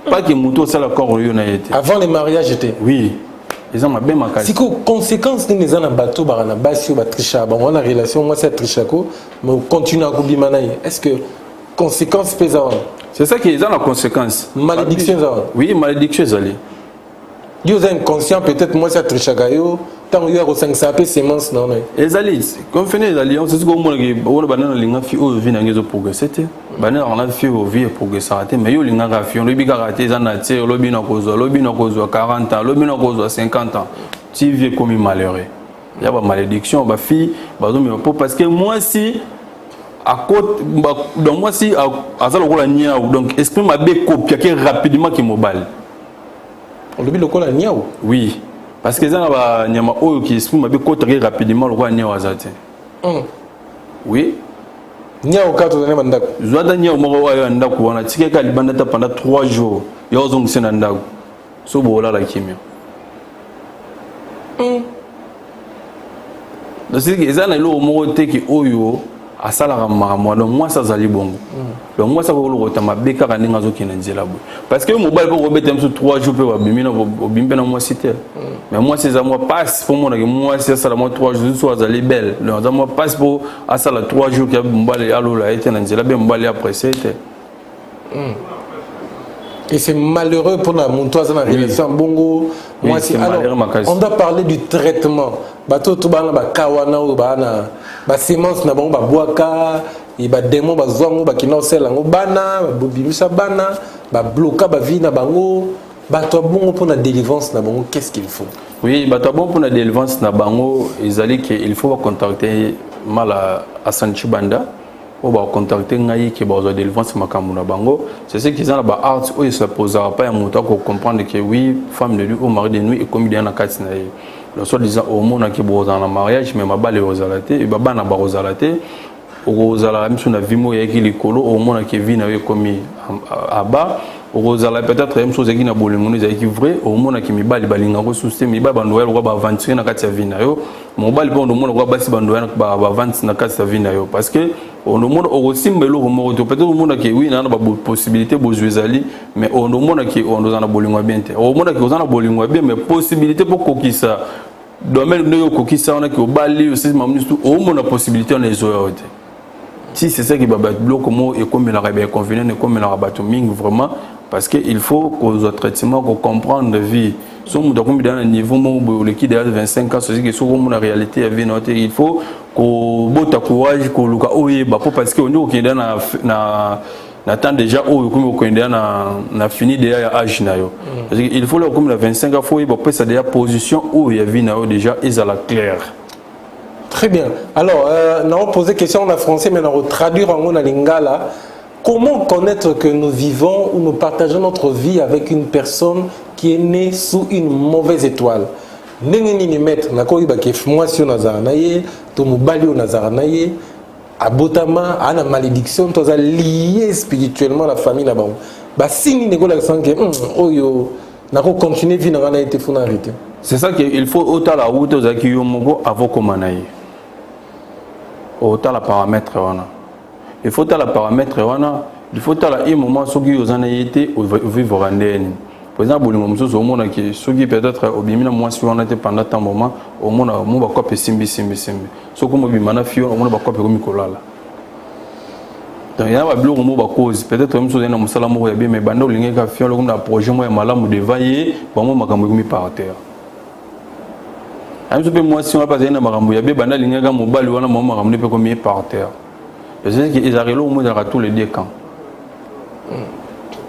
pas que mutu au sali accord yonaye avant les mariages était oui ils ont bien marqué. Si conséquence ni les ana bateau barana basi ou batrisha bon on a relation moi c'est trichako mais on continue à kubimanaye est-ce que conséquence pesant c'est ça qui est dans la conséquence malédiction ça oui malédiction zali Dieu est inconscient peut-être moi c'est trichagayo tant il y a au 5 sapé sémence non ezali comme fini les alliances c'est ce qu'on on banana linga fi o vina ngezo progresser te banana on a fi o vie progresser te mais yo linga ka fi on lobi ka rater za na tie lobi na kozwa 40 ans lobi na kozwa 50 ans tu viens comme malheureux il y a pas malédiction ba fi bazo mais parce que moi si à côté donc moi si à ça lokola nia donc esprit m'a be copier rapidement qui mobile on lobi lokola nia oui. Parce que ça va nyama oyo qui exprime ma très rapidement le roi nia wazate. Oui. Nia okato na ndako. Zwada nia mo wa ndako wana tikeka libanda ta pendant 3 jours. Yo zongise na ndako. So bola la kimia. Donc c'est que ça na lo mo te ki oyo asala ramama donc moi ça zali bongo. Donc moi ça ko lo kota mabeka ka ninga zo kinenzela bo. Parce que mobile ko robeta mso 3 jours pe wa bimina bo bimbe na moi cité. Mais moi c'est à moi passe pour moi moi c'est ça la moi 3 jours soit zali belle. Donc ça moi passe pour à ça la 3 jours que mbale alo la été nanzela be mbale après c'était. Et c'est malheureux pour la montoise dans la relation bongo. Moi c'est on doit parler du traitement. Bato to bana ba kawana ou bana ba sémence na bango ba boaka et ba démon ba zongo ba kinosela ngo bana ba bobimisa bana ba bloquer ba vie na bango bato bongo pour la délivrance na bango qu'est-ce qu'il faut? Oui, bato bon pour la délivrance na bango ezali que il faut contacter mal à Sanchi Banda. On va contacter ngai qui va délivrance makambu na bango c'est ce qu'ils ont là art où il se posera pas un montant pour comprendre que oui femme de nuit ou mari de nuit et comme il y en a quatre na le soit disant au monde qui boit dans le mariage mais ma balle aux alatés et baba na ba aux alatés aux alatés même sur la vie moi qui likolo au monde qui vit na comme à bas aux alatés peut-être même chose qui na bolingo qui vrai au monde qui mi balle balinga ko souster mi baba noël ko ba aventure na kati ya vie na yo mon balle bon au monde ko ba si ba noël ba aventure na kati ya vie na yo parce que on nous montre aussi mais le remords peut-être au monde qui oui na ba possibilité bo jouer ali mais on nous montre qui on nous en a bolingo bien au monde qui on en a bolingo bien mais possibilité pour kokisa domaine de kokisa on a que au bali aussi mamnus tout au moins la possibilité on les autres. Si c'est ça qui va battre bloc comment et comme il a bien convenu et comme il a battu ming vraiment parce que il faut qu'aux autres traitements qu'on comprendre de vie. Sommes dans un niveau où le qui derrière 25 ans c'est que sur la réalité à vie noter il faut qu'on botte courage qu'on le cas parce que on dit qu'il na n'attend déjà au comme na fini déjà âge na yo il faut là comme la 25 ans faut y ba ça déjà position où il y a vie na yo déjà ils à la claire. Très bien. Alors nous avons posé question en français mais nous allons traduire en lingala. Comment connaître que nous vivons ou nous partageons notre vie avec une personne qui est née sous une mauvaise étoile? Nengeni mettre na ko iba ke moi si on azara naye to mobali on azara naye abotama ana malédiction to za lié spirituellement la famille là-bas. Ba sini ne ko la sanke oyo na ko continuer vie na été funa arrêter. C'est ça qu'il faut autant la route aux aki yo moko avant comment naye. Autant la paramètre wana. Il faut la paramètre il faut un moment sur qui vous en avez été au vivre en dernier. Par exemple, le moment où on a qui peut-être au bien moi si on était pendant un moment au monde on va quoi simbi. So comme bi mana fio on va quoi comme kolala. Donc il y a un bloc on va cause peut-être même chose dans musala mo ya bien mais bando linge ka fio comme na projet moi malamu de vailler bon moi makambo mi par terre. Am peu moi si on va passer na makambo ya bien bando linge ka mobali wana mo makambo pe comme par terre. C'est qu'ils arrivent au moins dans tous les deux camps.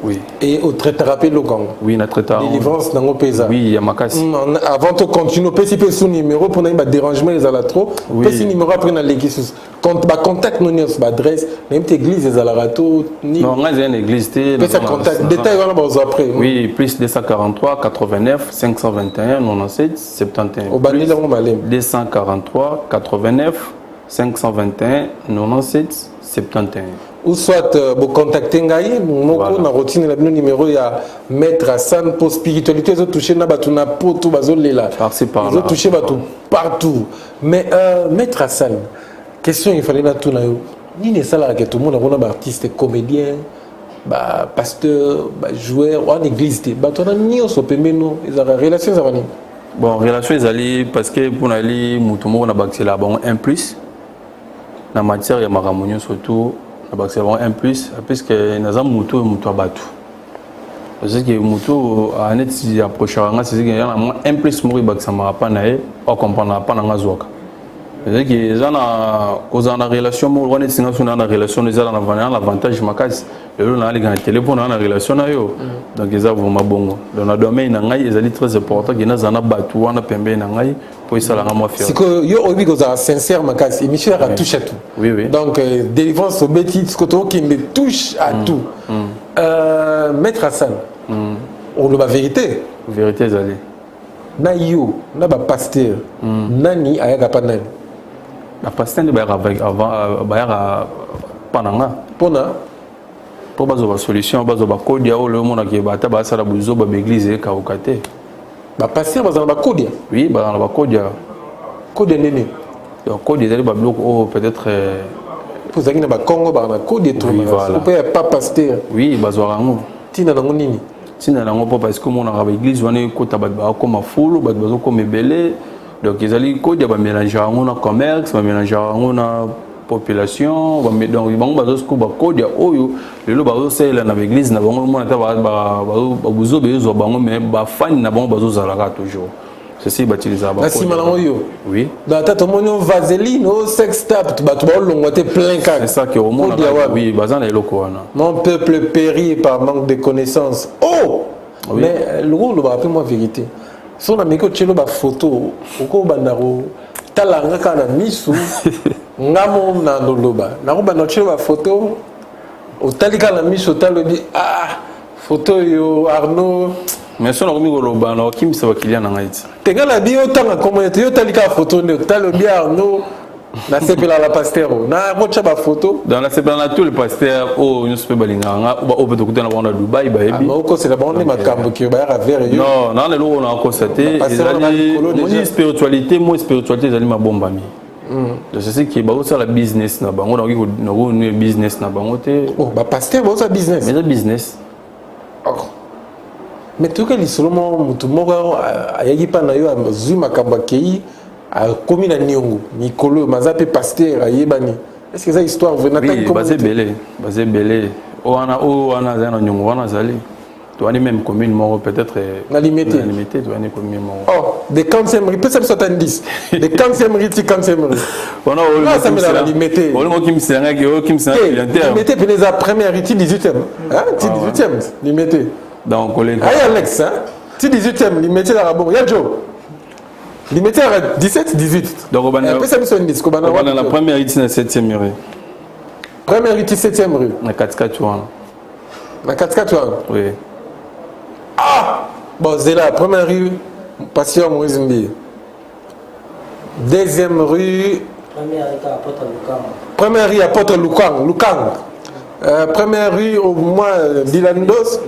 Oui. Et au traiteur le gang. Oui, na traiteur. Délivrance dans nos pays. Oui, il y a makasi. Avant de continuer, peut-être sous numéro pour n'avoir dérangement ils allaient trop. Peut-être numéro après dans l'église. Quand contact nous sur adresse, même église ils allaient rato. Non, on a une église. Peut-être contact. Détail on va après. Oui, plus 243 89 521 97 71. Au bani là on va aller. 243 89 521 97 71. Ou soit vous contactez Ngaï, moko na routine la numéro ya Maître Hassan pour spiritualité ils ont touché na batu na poto bazolela. Ils ont touché batu partout. Mais Maître Hassan, question il fallait na tout na yo. Ni ne sala que tout le monde a un artiste comédien, ba pasteur, ba joueur en église té. Ba tona ni on sopemeno, ils ont relation ça va ni. Bon, relation ils allaient parce que pour aller mutumo na baxé là bon 1+. La matière ya maramonio surtout na baxé bon 1+ puisque naza mutu abatu. Parce que mutu a net si approchera c'est que y a 1+ mori baxé marapa nae on comprendra pas na zoka. C'est que les gens aux en relation mo on est singa sur na relation les gens en avantage makasi le na ali ga téléphone na relation na yo donc ils ont vraiment bon dans le domaine na ngai ils très important que na zana batu wana pembe na ngai pour ça la moi fier. C'est que yo obi goza sincère makasi émission a touche à tout. Oui oui. Donc délivrance au bêtis côté qui me touche à tout. Maître Hassan. On le vérité. Vérité zali. Na yo na ba pasteur nani ayaka panani. La pasteur de avant bayara pananga. Pona pour bazo solution bazo ba code ya le monde qui bata ba sala buzo ba église ka okate. Ba pasteur bazo ba code. Oui, ba ba code ya. Code nene. Donc code des ba bloc peut-être vous avez na Congo ba na code tout. Vous pouvez pas pasteur. Oui, bazo rango. Tina nango nini? Tina nango parce que mon arabe église wana ko ta ba comme full ba bazo comme belé. Donc ils allaient code ya ba mélanger en commerce, ba mélanger en population donc ils vont bazo ko ba code ya oyo lelo bazo sela na église na bango mona ta ba buzo bezo bango mais ba fan na bango bazo zalaka toujours ceci batiliser ba code na oyo oui dans tata monyo vaseline au sex tap ba to longote plein cas c'est ça que au monde oui bazan na eloko wana mon peuple périt par manque de connaissances oui. Mais le rôle va rappeler moi vérité son ami ko tshelo ba photo oko bandaro talanga kana misu ngamo na ndoloba nakoba na tshelo ba photo otalika na misu talobi photo yo Arnaud mais son ami goloba na kimisa bakilia na ngaiti tegala bi otanga comment yo talika photo ne talobi Arnaud na sepela la pasteur na rocha ba photo dans la sepela tout le pasteur nous se balinga ba obeto kutana ba na Dubai ba ebi ko c'est la bande makambo ki ba ya vers yo non le lo on a constaté ezali spiritualité ezali mabomba mi je sais que ba ça la business na bango na ko business na bango te ba pasteur ba ça business mais le business Mais tout cas, seulement tout moko ayaki pa na yo azuma kambakei a komi na niongo mikolo mazape pasteur ayebani. Est-ce que ça histoire venant oui, basé belé wana zana niongo wana zali. Tu as même commune mort peut-être limité tu as commune mort. Oh, des cancemeries peut-être 70. Des cancemeries on a ça me l'a limité. On a qui me sert limité pour les première riti 18e. Hein, 18e limité. Donc collègue. Aïe Alex hein. 18e limité la bon. Ya Joe. Limité à 17 18. Donc on a la première riti na 7e rue. Première riti 7e rue. Na 4-4 wana. Na 4-4 wana. Oui. Ah! Bon, c'est la première rue, Pasteur Moïse Mbi. Deuxième rue. Première rue, Apôtre Lukang. Première rue, au moins, Dilandos.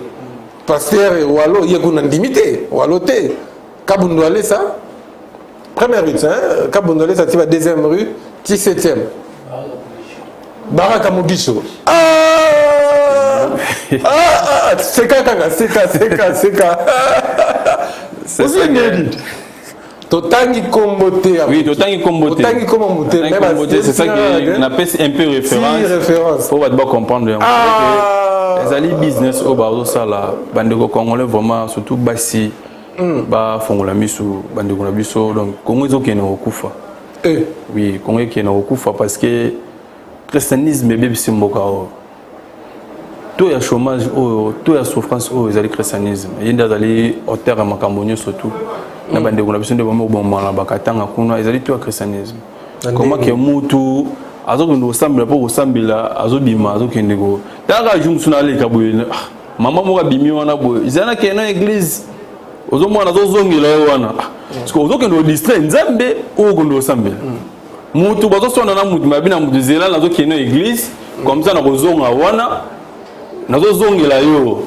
Pasteur Walo, Yegunan limité. Waloté. Kabundouale, ça. Première rue, hein? Kabundouale, ça, tu vas deuxième rue, 17e. Baraka Mugisho. C'est quand c'est Totangi Komboté. Oui, Totangi Komboté. C'est ça qui appelle un peu référence. Pour vous comprendre. Les alliés business au Barodo Sala, Bandego Congolais vraiment, surtout Bassi, Ba Fongola Miso, Bandego Nabiso, donc Congo qui est au Koufa. Oui, Congo qui est au Koufa parce que christianisme est bien Simbokao. Tout le chômage, tout la souffrance, ils allaient christianisme. Ils allaient au terre à Macamonio surtout. Ils allaient tout le christianisme. Comment que Moutou, Azo nous semble pas au Sambila, Azo Bima, Azo Kendego. D'ailleurs, je me suis allé à Maman Moura Bimi, on a beau. Ils allaient à une église. Aux hommes, on a zongi là, on a. Parce qu'aux autres, on distrait, Nzambe, ou on Sambila. Moutou, Bazo, on a Moutou, ma bina Moutou Zéla, Azo qui est une église. Comme ça, on a zongi à Wana. Nazo zongi la yo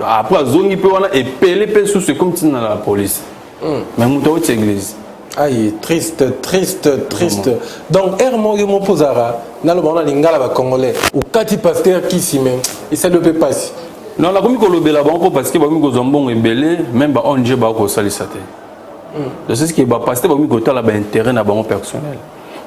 après zongi pe wana et pelé pe sous c'est comme si dans la police mais muto au église aïe triste donc ermo yo mo posara na lo bana lingala ba congolais ou kati pasteur qui si même et ça ne peut pas non la komi ko lobela banko parce que ba mi ko zombon ebelé même ba onje ba ko salisa te c'est ce qui ba pasteur ba mi ko tala ba intérêt na banko personnel.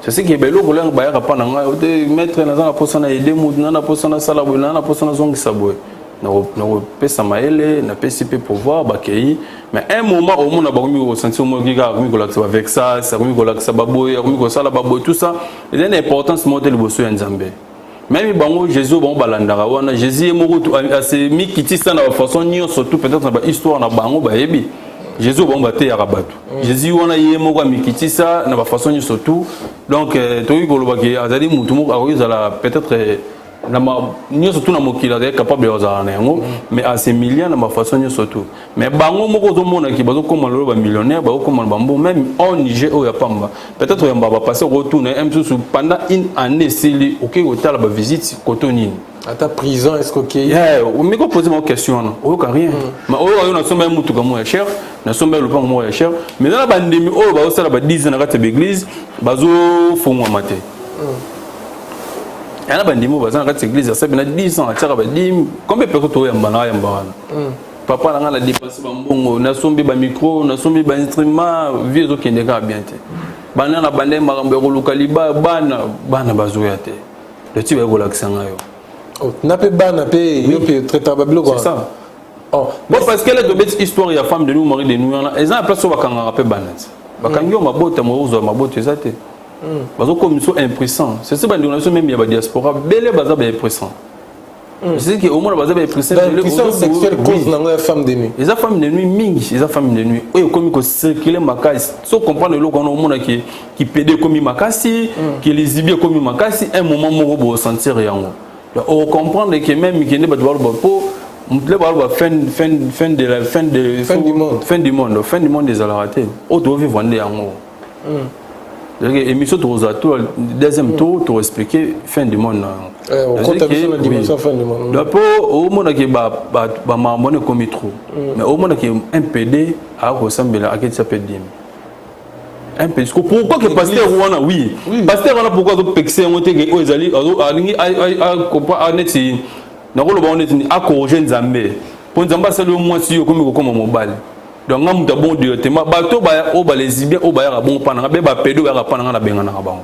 C'est ce qui est bello pour l'un bailler à Pananga, mettre dans la poste na aider moud, dans la poste na salabou, dans la poste na zongi saboué. Nous pèse maëlle, n'a pas si peu pouvoir, bakei. Mais un moment au monde a beaucoup mieux ressenti au monde qui a mieux que ça avec ça, ça mieux que ça baboué, mieux que ça la baboué tout ça. Il y a une importance monter le bosso en Zambie. Même bango Jésus bon balandara wana Jésus est mort à ces mi qui tissent dans la façon nion surtout peut-être dans l'histoire na bango ba yebi. Jésus bon baté à Rabatu. Jésus wana yé moko mikiti ça na ba façon surtout donc toyi ko lobaki azali mutu moko akozala peut-être na ma nyo surtout na mokila est capable ozala na yango mais à ces millions na ba façon surtout mais bango moko zo mona ki bazo comme le ba millionnaire ba comme bambo même au Niger au Yapamba peut-être yamba ba passer retourner un peu pendant une année sili OK hôtel ba visite cotonine à ta prison est-ce que mais qu'on pose ma question on n'a rien mais on a sommet mutu comme moi cher na sommet le pan moi cher mais dans la pandémie oh ba ça ba 10 ans na kati l'église bazo fongwa maté y a la pandémie bazo na kati l'église ça bena 10 ans atira ba 10 combien peut to yamba na papa na dépassé ba mbongo na sombi ba micro na sombi ba instrument vie zo kende ka bien té bana na bande makambo ko lukaliba bana bazo ya té le type ko l'accent yo n'a pas ban n'a pas yo peut très tabablo quoi c'est ça oh bon parce que la de histoire ya femme de nous mari de nous ils ont place ba kanga pe banat ba kangi ma bota mo zo ma bota ezate bazo comme so impressant c'est ça ba ndona même ya ba diaspora belé baza ba impressant c'est que au moins baza ba impressant l'impuissance sexuelle cause na la femme de nuit les femmes de nuit mingi les femmes de nuit oyo comme ko circuler makasi so comprendre le qu'on mona qui pédé comme makasi qui les ibie comme makasi un moment mo bo sentir yango on comprend que même qui n'est pas de pour fin du monde des alaratés on doit vivre en donc émission de deuxième tour pour expliquer fin du monde on compte la dimension fin du monde d'abord au monde qui ba mamone comme trop mais au monde qui un PD à ressembler à quelque chose pédim un peu pourquoi que pasteur wana oui pasteur wana pourquoi do pexer on té que ezali alingi a comprendre neti na ko loba on est a corriger nzambe pour nzamba sala moi si yo komi kokoma mobile donc ngam ta bon directement bato ba o ba lesbien o ba ya bon pana be ba pédo ya pana na benga na bango.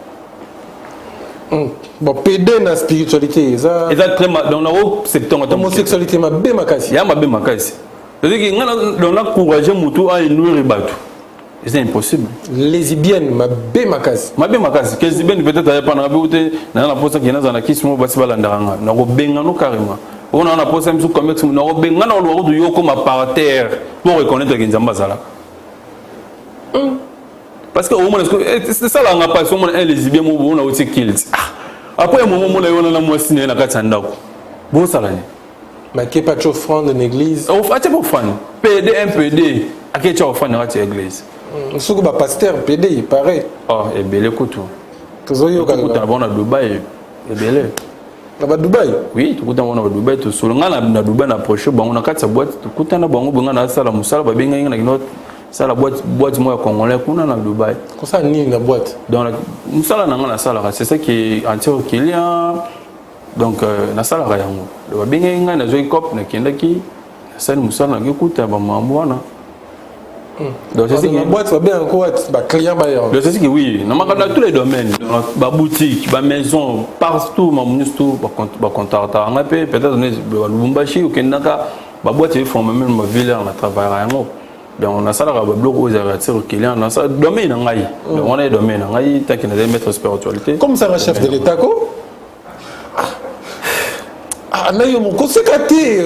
Bon, pédé na spiritualité, ça. Et ça très mal. Dans la haute septembre. Homosexualité, ma bé makasi. Ya ma bé makasi. C'est-à-dire que dans la courage mutu a nourrir bateau. C'est impossible. Lesbienne, ma bé makasi. Ma bé makasi. Que lesbienne peut-être à pas na beauté, na la posa qui na za na kismo basi balandaranga. Na ko benga no carrément. On a posa msu comme ça na ko benga na lo do yo comme par terre pour reconnaître que nzamba zala. Parce que au moins c'est ça là on a pas sur un lesbien on a aussi killed. Après un moment on a moi signé na katanda ko. Bon ça là. Mais qui pas trop offrande en église. Au fait pas fan. PD un PD. À qui tu offrande dans l'église. Soukou ba pasteur PD pareil. Oh et belé koto. Tozoyo ka. Tout à Dubaï et belé. Là-bas Dubaï. Oui, tout à l'heure Dubaï tout seul. On a na Dubaï na approché bon on a quatre boîte tout à l'heure bon on a ça la musala ba benga na notre ça la boîte moi congolais qu'on a dans Dubaï. Comme ça ni la boîte. Dans la musala na la salle c'est ça qui est entier qu'il y a donc na salle ra yango. Ba benga na zo cop na kenda ki ça musala na kuta ba mambo na. Donc c'est la boîte va bien quoi ba client ba yo. Donc c'est que oui, dans tous les domaines, ba boutique, ba maison, partout ma tout ba contact on a peut-être ba Lubumbashi ou Kendaka ba boîte ils font même ma ville on a travaillé yango. Donc on a ça là ba bloc aux arrêtés au client on a ça domaine ngai. Donc on a domaine ngai tant qu'il y a des maîtres spiritualité. Comme ça le chef de l'état ko na yo mon consécraté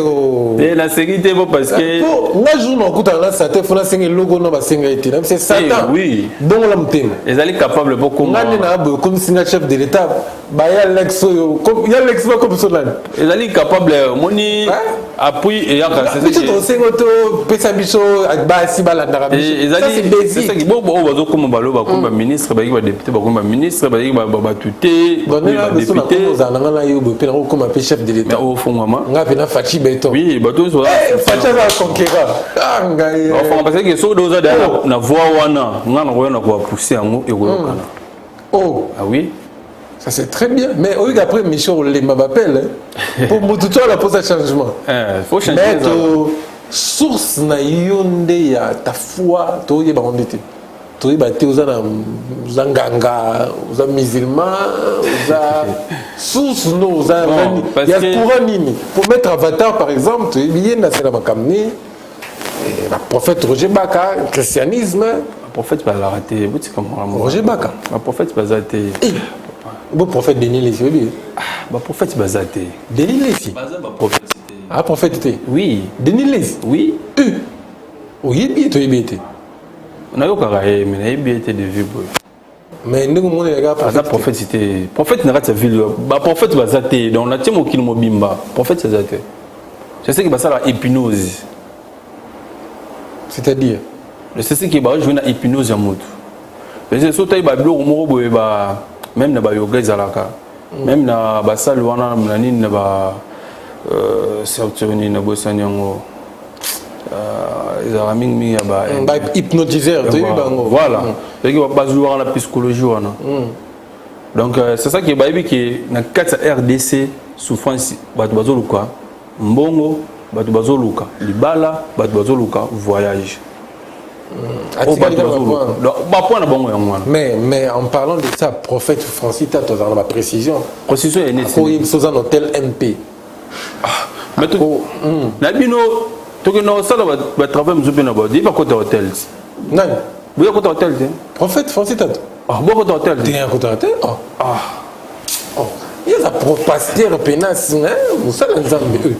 et la sécurité parce que na jour no kuta la sate fona sengi logo no ba senga ite na c'est Satan oui donc la mtem ils allaient capable pour comment ngani na bo comme singa chef de l'état ba ya l'exo yo ya l'exo comme cela ils allaient capable moni appui et ya ka c'est tout sengo to pesa biso ba si ba la ndara biso ça c'est basique c'est ça qui bon bazo comme baloba comme ministre ba député ba comme ministre ba tuté ba député za na ngala yo bo pe na comme chef de l'état au fond maman nga pe na fachi beto oui bato so fachi va conquérir ngai enfin parce que so doza na voix wana nga na koyona ko pousser yango e koyokana oh ah oui ça c'est très bien mais au après mission les m'appelle pour motuto la pose changement faut changer mais source na yonde ya ta foi to yeba ondete to yeba te uzana zanganga uza musulman uza source no uza ya courant nini pour mettre avatar par exemple to yebi na sala makamni le prophète Roger Baka christianisme le prophète pas raté Roger Baka le prophète pas raté le prophète Denis Lessi le prophète pas raté Denis Lessi ah prophète oui Denis Lessi oui oyebi to yebi on a eu carré mais il a été de vie mais nous on est là prophète c'était prophète n'a pas ville ba prophète va zaté donc la timo kil mobimba prophète c'est zaté c'est ce qui va ça la hypnose c'est-à-dire c'est ce qui va jouer na hypnose ya moto mais c'est surtout ba blo mo boye ba même na ba yoga zalaka même na ba salle wana na nini na ba certitude na bosanyango ils ont hypnotiseur voilà c'est qui va pas jouer en la psychologie donc c'est ça qui est baby qui na 4 RDC souffrance batu bazoluka mbongo batu bazoluka libala batu bazoluka voyage mais en parlant de ça prophète Francis Tato dans la précision est née dans un hôtel MP mais tout nabino donc non ça va travailler monsieur bien il va côté hôtel non vous côté hôtel prophète Francis Tato ah bon côté hôtel t'es un côté hôtel ah il y a la pasteur penas hein vous savez nzambe eux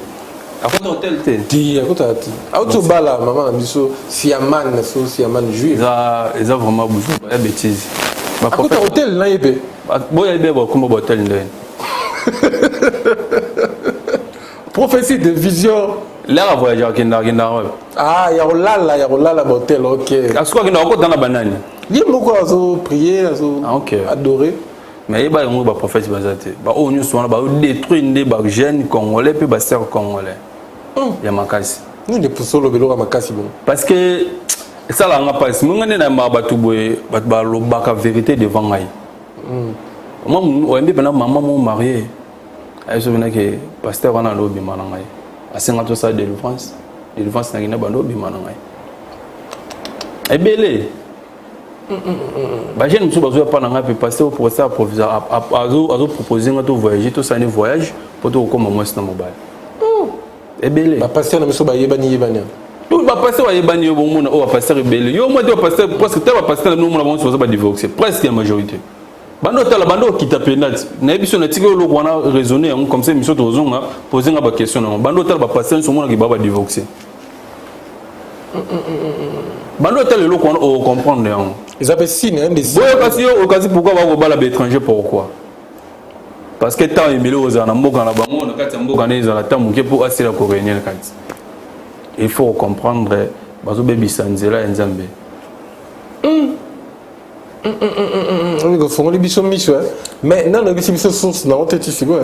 à côté hôtel t'es à côté hôtel auto bala maman biso siaman juif ils ont vraiment besoin de bêtises à côté hôtel là yebe bon yebe comme hôtel prophétie de vision là on voyage ah ya olala hôtel OK est-ce que on a dans la banane il moko azo prier azo adorer mais il ba ngo ba prophète bazate ba o nyuso wana ba détruire ndé ba jeune congolais pe ba sœur congolais ya makasi nous ne poussons belo ka makasi bon parce que ça là nga pas munga na ma batu boye ba lobaka vérité devant ngai moi o mbi bana maman mon marié elle se venait que pasteur wana lobi manangai a 50 ça de délivrance délivrance na ngina bando bima na ngai ebele ba jeune musu bazo pa na ngai pe passer au procès provisoire azo proposer ngato voyager to sani voyage pour to comme moi na mobile ebele ba passer na musu ba yebani tout ba passer wa yebani yo bomona o ba passer ebele yo moi to passer presque te ba passer na nous na bon so ba divorcer presque la majorité bando tala bando kita penalty na biso na tiki lo wana raisonner comme ça mission to zonga poser nga ba question na bando tala ba passer so mona ki ba divorcer bando tala lo wana o comprendre hein ils appellent signe hein des ouais parce que occasion pourquoi va ba la étranger pourquoi parce que tant emile ozana mboka na bango na kati mboka na ezala tant muke pour asira ko réunir kati il faut comprendre bazo bebisa nzela nzambe on va faire les bichons michou mais non les bichons source non tu sais quoi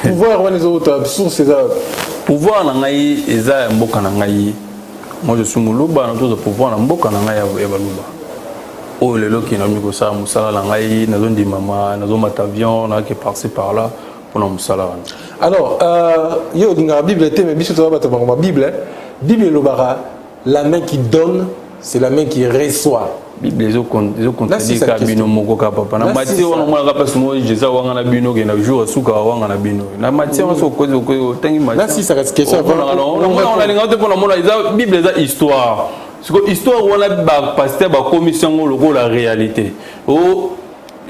pouvoir on les autres source c'est ça pouvoir na ngai eza mboka na ngai moi je suis muluba na tout pouvoir na mboka na ngai ya baluba o lelo ki na miko sa musala na ngai na zone di mama na zone matavion na ke passer par là pour na musala alors yo dinga bible te mais biso to ba to ba bible bible lo bara la main qui donne c'est la main qui reçoit bible les contredit ka bino moko ka papa na Matthieu on mona ka passe mo Jésus wanga na bino ke na jour suka wanga na bino na Matthieu on so ko tangi Matthieu là si ça reste question on a linga te pour na mona bible za histoire parce que histoire wala ba pasteur ba commission ngolo la réalité o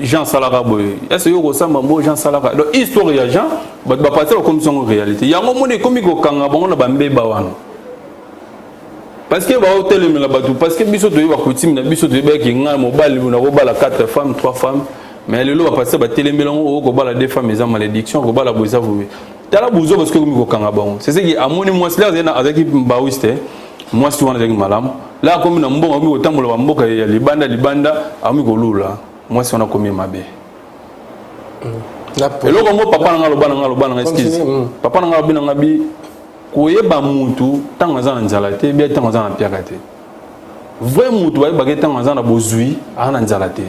Jean Salaka boy est-ce yo ko samba mo Jean Salaka donc histoire ya Jean ba pasteur commission réalité yango moni komi ko kanga bango na bambe ba wana parce que ba hôtel me la batou parce que biso to ba coutume na biso to ba ki nga mobile na ko bala 4 femmes 3 femmes mais le lo va passer ba télémelon ko bala 2 femmes eza malédiction ko bala boza vous tala buzo parce que komi ko kanga bango c'est ce qui amoni moi cela na avec ba wiste moi si wana avec malam là comme na mbongo ko tambola ba mboka ya libanda ami ko lula moi si wana komi mabe et lo ko papa na ngalo excuse papa na ngalo bina ngabi koyeba mutu tanga za nzala te bien tanga za na piaka te vrai mutu ba ke tanga za na bozui ana nzala te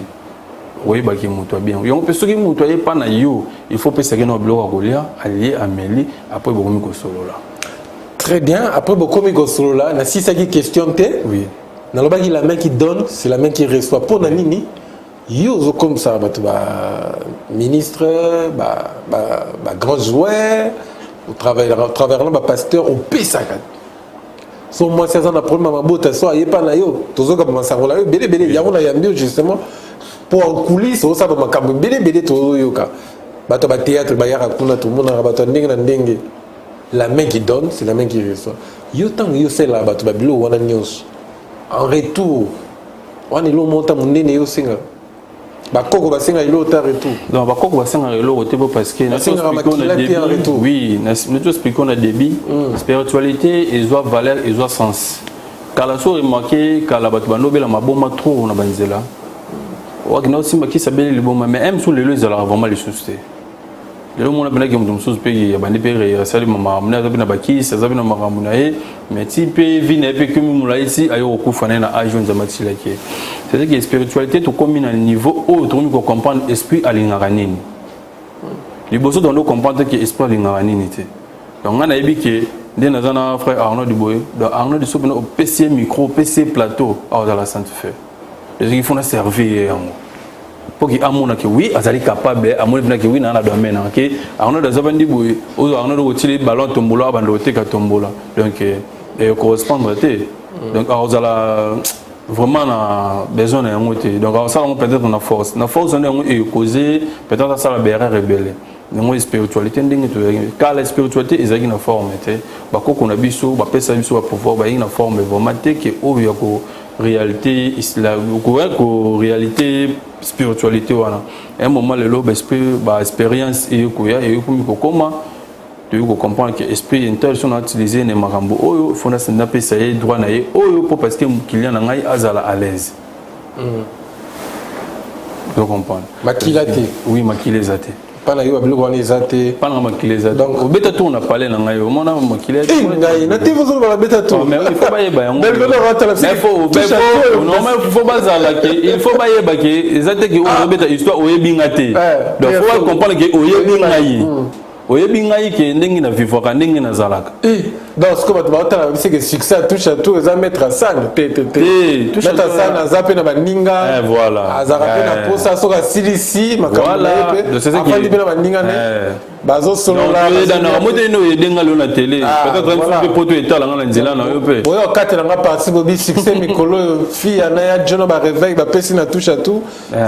oyeba ki mutu bien yo pe soki mutu aye pa na yo il faut pesa ke no bloka kolia allié ameli après bokomi ko solola très bien après bokomi ko solola na si ça qui question te oui na loba ki la main qui donne c'est la main qui reçoit pour na nini yo zo comme ça ba ministre ba grand joueur au travers le pasteur au P50 son moi c'est ça la première mabota so aye pa na yo tozo ka masakola yo belé ya ona yambio justement pour en coulisses au ça ba makambo belé to yoka bato ba théâtre ba yaka kuna to mona bato ndenge na ndenge la main qui donne c'est la main qui reçoit yo tant yo c'est là bato ba bilo wana nyos en retour wani lo monta munene yo singa bakoko basenga ilo ta retour donc bakoko basenga ilo roté parce que na retour oui nous tout expliquons le débit spiritualité et joie valeur et joie sens kala so remarqué kala batu banobe la maboma trop na banzela wakina aussi maki sabeli liboma mais même sous les lois alors vraiment les soucis le monde a bien que nous sommes payés ya bandi payé ça les maman amna zabina baki ça zabina makamuna e mais type vine pe que mula ici ayo ko fana na ajon zamati laki c'est dire que spiritualité to combine à niveau autre on comprendre esprit alingaka nini liboso donc comprendre que esprit alingaka nini te donc on a yebi que de nazana frère Arnaud Duboye donc Arnaud de Sobena au PC micro PC plateau à dans la Sainte Feu les gens font servir pour qu'il amona que oui azali capable amona que oui na domaine OK Arnaud de Zabandi boy au Arnaud de retirer ballon tombola bandote ka tombola donc et correspondre te donc azala vraiment na besoin na ngote donc ça on peut-être na force on est causé peut-être ça la berre rebelle donc spiritualité ndenge to car la spiritualité ezaki na forme te bakoko na biso ba pesa biso ba pouvoir ba ina forme vraiment te que o ya ko réalité islam ko réalité spiritualité wana un moment le lobe esprit ba expérience et ko ya et ko comment tu veux comprendre que esprit intention à utiliser les makambo oyo fona senda pesa ye droit na ye oyo pour parce que client na ngai azala à l'aise tu comprends makilate oui makilezate pana yo abilo wana ezate pana makilezate donc au beta tour na parler na ngai mona makilezate ngai na te vous ba beta tour mais il faut ba yeba yango mais faut bazala que il faut ba yeba que ezate que o beta histoire o yebinga te donc faut comprendre que o yebinga yi oyebi ngai ke ndenge na vivre ka ndenge na zalaka Donc, ce que tu vas dire, c'est que succès touche à tout, ils vont mettre à ça. Mettre à ça, à zapper dans la ninga. Voilà. À zapper dans la posa, à silici, ma voilà. De ce qui est dans la ninga. Bazo solo là. Dans la mode, nous aidons à la télé. Peut-être que pour tout état, là, on a dit là, on peut. Oui, au 4 ans, parti pour le succès, mais que le fille, Anaya, John, va réveiller, va passer na touche à tout.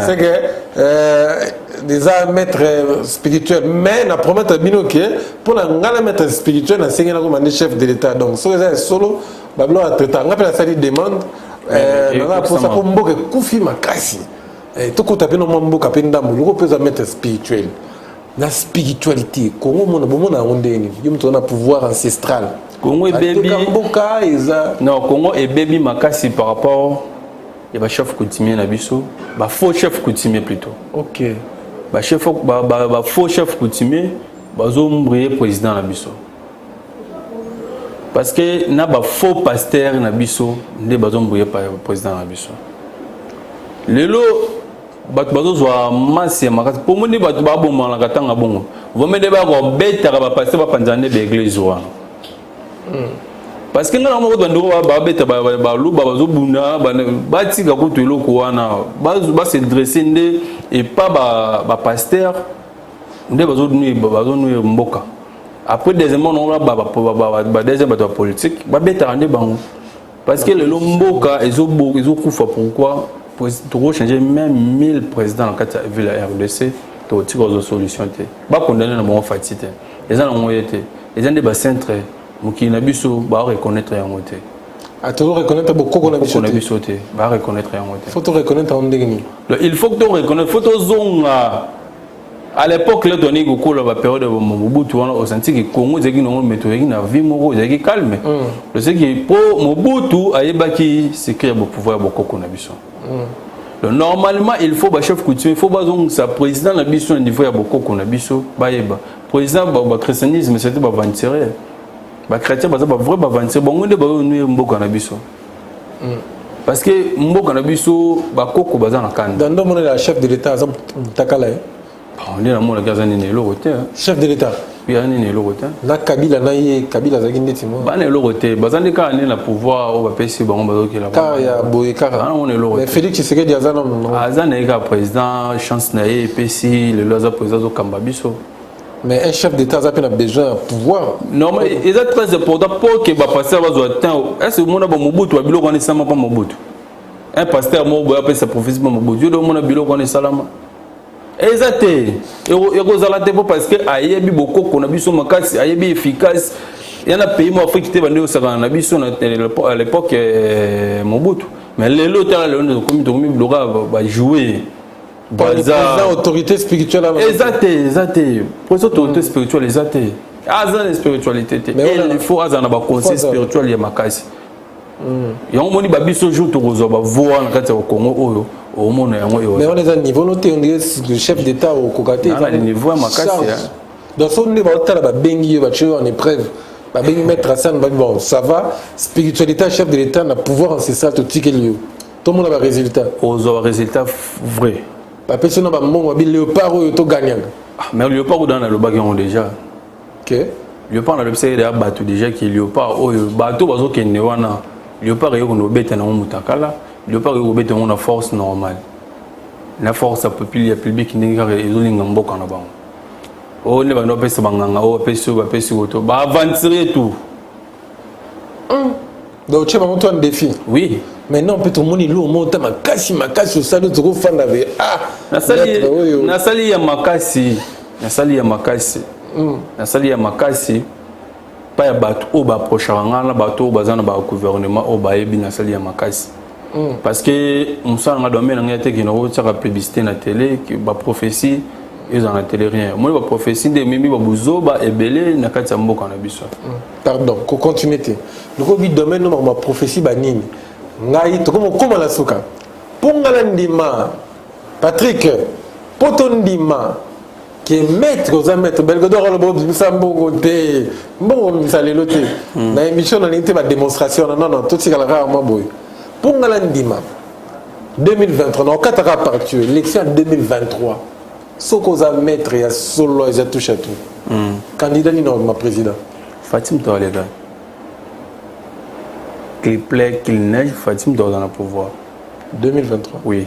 C'est que des maîtres spirituels, mais na promettre binoké pour la maître spirituel, na seigneur comme chef de l'État. Donc, so les solo, bablo a traité. On appelle ça des demandes. Pour ça, pour mboka kufi makasi. Tout côté appelle non mboka penda mulu, peut mettre spirituel. La spiritualité, comment on a ondé, on a pouvoir ancestral. Congo et baby. Non, Congo et baby makasi par rapport. Il y a un chef coutumier na biso, bah faux chef coutumier plutôt. Ok. Bah chef, bah faux chef coutumier, bah zombrier président na biso. Parce que na ba faux pasteur na biso, ndé bah zombrier président na biso. Lelo bato bazozwa masse ya makasi pour moni bato baboma na katanga bongo vomede ba ko betaka ba pasteur ba panzane be église wana parce que ngana mo bandoko ba beta ba luba bazobunda ba tika kutu eloko wana ba se dresser nde et pas ba pasteur nde bazonu mboka après deuxièmement on ba deuxième bato politique ba beta nde bango parce que le mboka ezo kufa pourquoi pour changer même 1000 présidents dans la ville de la RDC, pour tirer des solutions. Pas condamner dans mon fatigué. Les gens ont été. Les gens des bassins très. Qui n'a pas reconnaître un moté. À toujours reconnaître beaucoup qu'on a sauté. Va reconnaître un moté. Il faut tout reconnaître en déni. Il faut que tu reconnaisses. Il faut que à l'époque, là, on a eu la période de Mobutu, on a senti que le Congo a eu une méthode de vie, il a calme. Je sais que pour Mobutu, il y a qui sécure le pouvoir beaucoup qu'on a besoin. Normalement, il faut que chef coutumier, il faut que sa président a besoin de niveau beaucoup qu'on a besoin. Président, le christianisme, c'était pas aventuré. Le chrétien, c'est vrai, aventuré. Bon, on est beaucoup qu'on a besoin. Parce que beaucoup qu'on a besoin, beaucoup qu'on a besoin. Dans le monde, le chef de l'État, Takala. On est dans le monde, chef de l'État. La Kabila naïe Kabila zaginde timo. Bana loroté, bazande ka na pouvoir au pesi bango bazoki la. Car ya boye car. On est loroté. Mais Félix Tshisekedi azana non. Azana eka président chance na e pesi le loza président zo kamba biso. Mais un chef d'État a besoin de pouvoir. Non mais il est très important pour que ba pasteur va atteindre. Est-ce que mon ba Mobutu wa biloko ni sama pas Mobutu. Un pasteur mo boya pesa prophétie Mobutu. Yo do mon biloko ni salama. Exact. Et parce que ayebi beaucoup qu'on a vu sur makasi, ayebi efficace. Il y a un pays en Afrique qui était venu au Sagan, à l'époque Mobutu. Mais les autres, on va jouer. Autorité spirituelle. Exact. Pour cette autorité spirituelle, exact. Azan la spiritualité. Il faut azan un conseil spirituel, il y a makasi. Il y a un moment où il jour tu voir au Congo. Mais on est à niveau noté, on est le chef d'État au Kogaté. On a le niveau dans son niveau, on est prêt. Mettre ça, bon, ça va. Spiritualité, chef de l'État, n'a pouvoir ancestral tout ce qu'il y a. Tout le monde a un résultat. Aux résultats vrai. Parce que nous avons léopard ou tout gagnant. Mais le léopard dans le baguette déjà. Ok. Le léopard dans le pays déjà battu déjà qui est léopard. Oh, le bateau bazo qui est néwana. Léopard est on obéit dans mutakala. Léopard est obéit dans une force normale. La force a peuplé public n'est pas résolu dans beaucoup en avant. Oh, ne va pas passer banganga. Oh, passer auto. Bah avancer tout. Donc tu as un défi. Oui. Maintenant, peut tout le monde est lourd, monte ma casse, au salon de refan avec Nasali ya makasi. Nasali ya makasi. Nasali ya makasi. Pas ya batu o ba prochanga na batu o bazana ba gouvernement o ba yebi nasali ya makasi. Parce que on sent nga domaine nga te kino tsaka publicité na télé que ba prophétie ils en a télé rien. Moi ba prophétie de mimi ba buzo ba ebele na kati ya mboka na biso. Pardon, ko continuité. Le covid domaine no ma prophétie ba nini. Ngai to comment la suka. Pongala ndima Patrick Potondima qui est maître aux maîtres Belgodor le bob Sambo te bon ça les loté. Na émission na l'inté ba démonstration non tout ce qu'elle a rarement boy. Pongala ndima 2023 non 4 ans parti élection 2023. Sokoza maître ya solo ya touche à tout. Candidat ni non ma président. Fatim Toalega. qu'il plaît, qu'il neige, Fatim doit dans le pouvoir. 2023. Oui.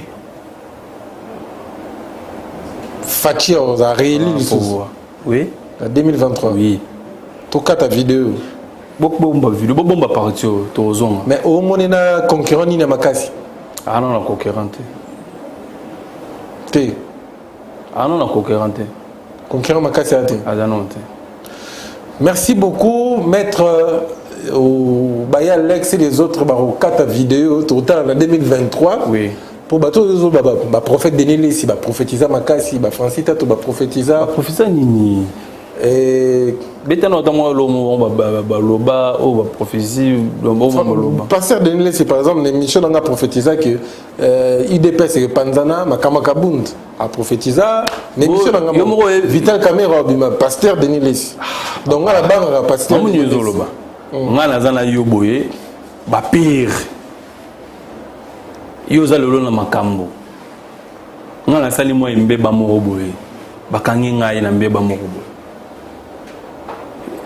Fatia a réélu le pouvoir. Oui. En 2023. Oui. Tout cas ta vidéo. Beaucoup de vidéos, beaucoup de parties au zone. Mais au moins on a concurrent ni na makasi. Ah non, la concurrente. T. Ah non, la concurrente. Concurrent makasi a té. Ah non. Merci beaucoup, maître Baya Alex et les autres quatre vidéos total en 2023. Oui. Pour bateau les autres, prophète Denis Lessi, prophétisa Makasi, Francis Tato, prophétisa. Prophétisa Nini. Et. Beta notamment loba ou prophétie loba. Pasteur Denis Lessi, par exemple, l'émission on a prophétisé que IDPS et Panzana, Makamakabund a prophétisé. L'émission on a Vital Caméra, pasteur Denis Lessi. Donc on a la barre pasteur Denis Lessi. On a la zana yoboye, ba pire. Yoza lolo na makambo. On a la sali mo mbeba mo boye. Ba kangi ngai na mbeba mo boye.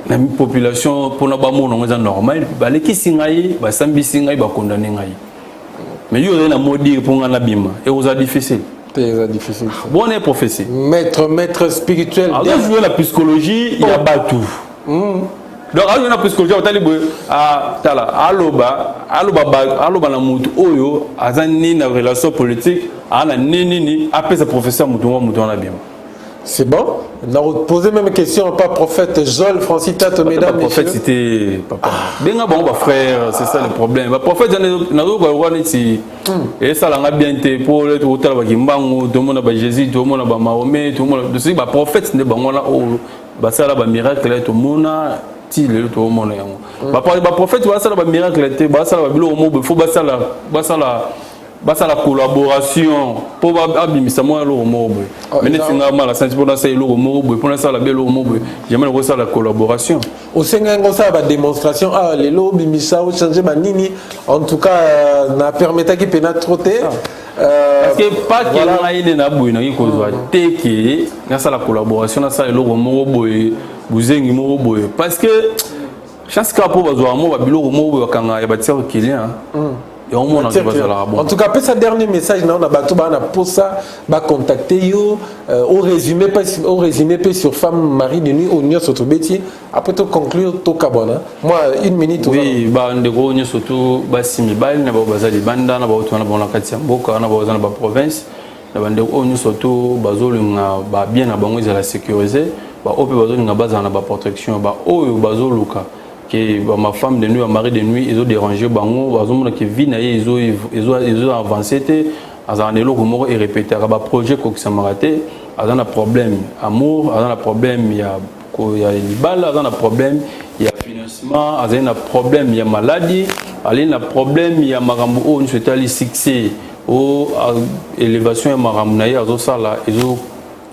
La population pour na ba mo non normal, ba leki singai, ba sambi singai ba condamner ngai. Mais yo na modi pour ngana bima et oza difficile. C'est difficile. Bon est prophétie. Maître spirituel. Alors je la psychologie, il y a pas tout. Donc il y a psychologie au talibo tala aloba na mutu oyo azani na relation politique ana nini après ce professeur mutu na bima. C'est bon. On a posé même question pas prophète Joel Francis Tato, mesdames. Prophète c'était papa. Benga bon frère, c'est ça le problème. Le prophète na ko ici et ça l'a bien été pour le total ba kimbango, tout le monde ba Jésus, tout le monde ba Mahomet, tout le monde de ce ba prophète ne ba ngona o ba sala ba miracle tout le monde ti le tout le monde yango. Ba prophète ba sala ba miracle te ba sala ba bilo mo faut ba la collaboration pour abimisa moi lo mobo mais netinga mala senti pour ça lo mobo pour ça la belle mobo j'aimerais voir ça la collaboration au senga ça ba démonstration les lo bimisa ou changer ba nini en tout cas na permettre qui pénétrer parce que pas que là il na boina qui cause teke na ça la collaboration na ça lo mobo buzengi mobo parce que chance ka pour bazo mo ba bilo mobo kanga ya ba tirer client en tout cas, ce dernier message, on a pour ça, contacter you, au résumé sur femme, mari de nuit, au Nyon Sotobeti. Après, tu conclure, tout cabana. Moi, une minute. Oui, de gros, Nyon Soto, Bassimi Bal, n'a pas besoin de banda, n'a pas besoin de Katiamboka, n'a pas besoin de la province. N'a pas besoin de Nyon Soto, Bazol, bien à Bango, ils la sécuriser. Ope Bazol, n'a pas besoin de protection. Bazol, Luka. Que ma femme de nuit, ma mari de nuit, ils ont dérangé bango, ils ont avancé, ils ont répété, il projet qui s'est raté, ils ont un problème amour, ils ont un problème il y a libal, ils ont un problème il y a financement, ils ont un problème il y a maladie, ils ont un problème il y a marambo où nous souhaitons succès ou élévation et marambo ils ont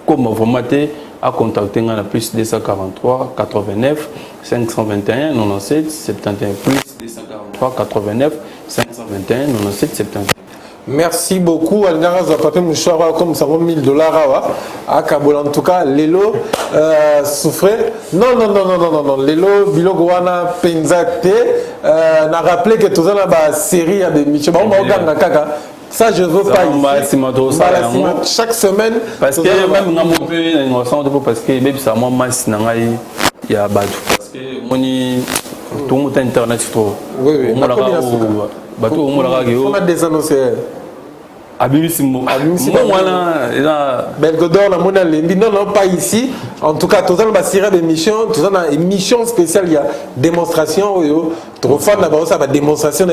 comme formaté à contacter à plus 243 89 521 97 71 plus 243 89 521 97 71. Merci beaucoup. Algara Zapapé Mouchara comme ça $1000 à Kabul. En tout cas, Lelo souffrait. Non. Lelo Bilogwana Penzate n'a rappelé que tout ça la série de Michel. Ça, je veux pas ici. Chaque semaine. Parce que même parce que même ça moi masse il y a parce que tout le monde internet trop. Oui. Bateau on a des annonceurs. Abimissimo. Belgodor, la monnaie, non, pas ici. En tout cas, tout ça, on va tirer d'émission. Tout ça, on a une émission spéciale. Il y a démonstration. Trop fan d'abord, ça va démonstration.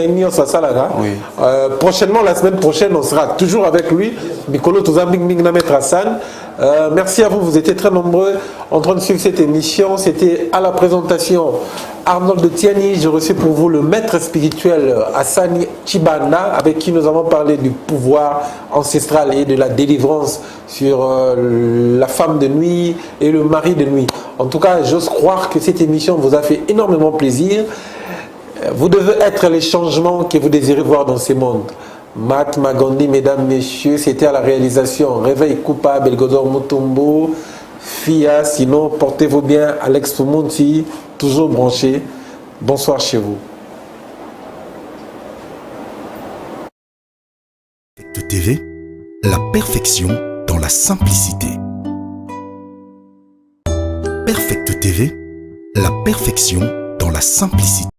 Prochainement, la semaine prochaine, on sera toujours avec lui. Mikolo, tout ça, Maître Hassan. Merci à vous, vous étiez très nombreux en train de suivre cette émission. C'était à la présentation Arnold Tiani. J'ai reçu pour vous le maître spirituel Hassani Chibanda, avec qui nous avons parlé du pouvoir ancestral et de la délivrance sur la femme de nuit et le mari de nuit. En tout cas, j'ose croire que cette émission vous a fait énormément plaisir. Vous devez être les changements que vous désirez voir dans ce monde. Matt Magondi, mesdames, messieurs, c'était à la réalisation. Réveil Coupa, Belgodor Mutombo, FIA, sinon portez-vous bien. Alex Fumunti, toujours branché. Bonsoir chez vous. Perfect TV, la perfection dans la simplicité. Perfect TV, la perfection dans la simplicité.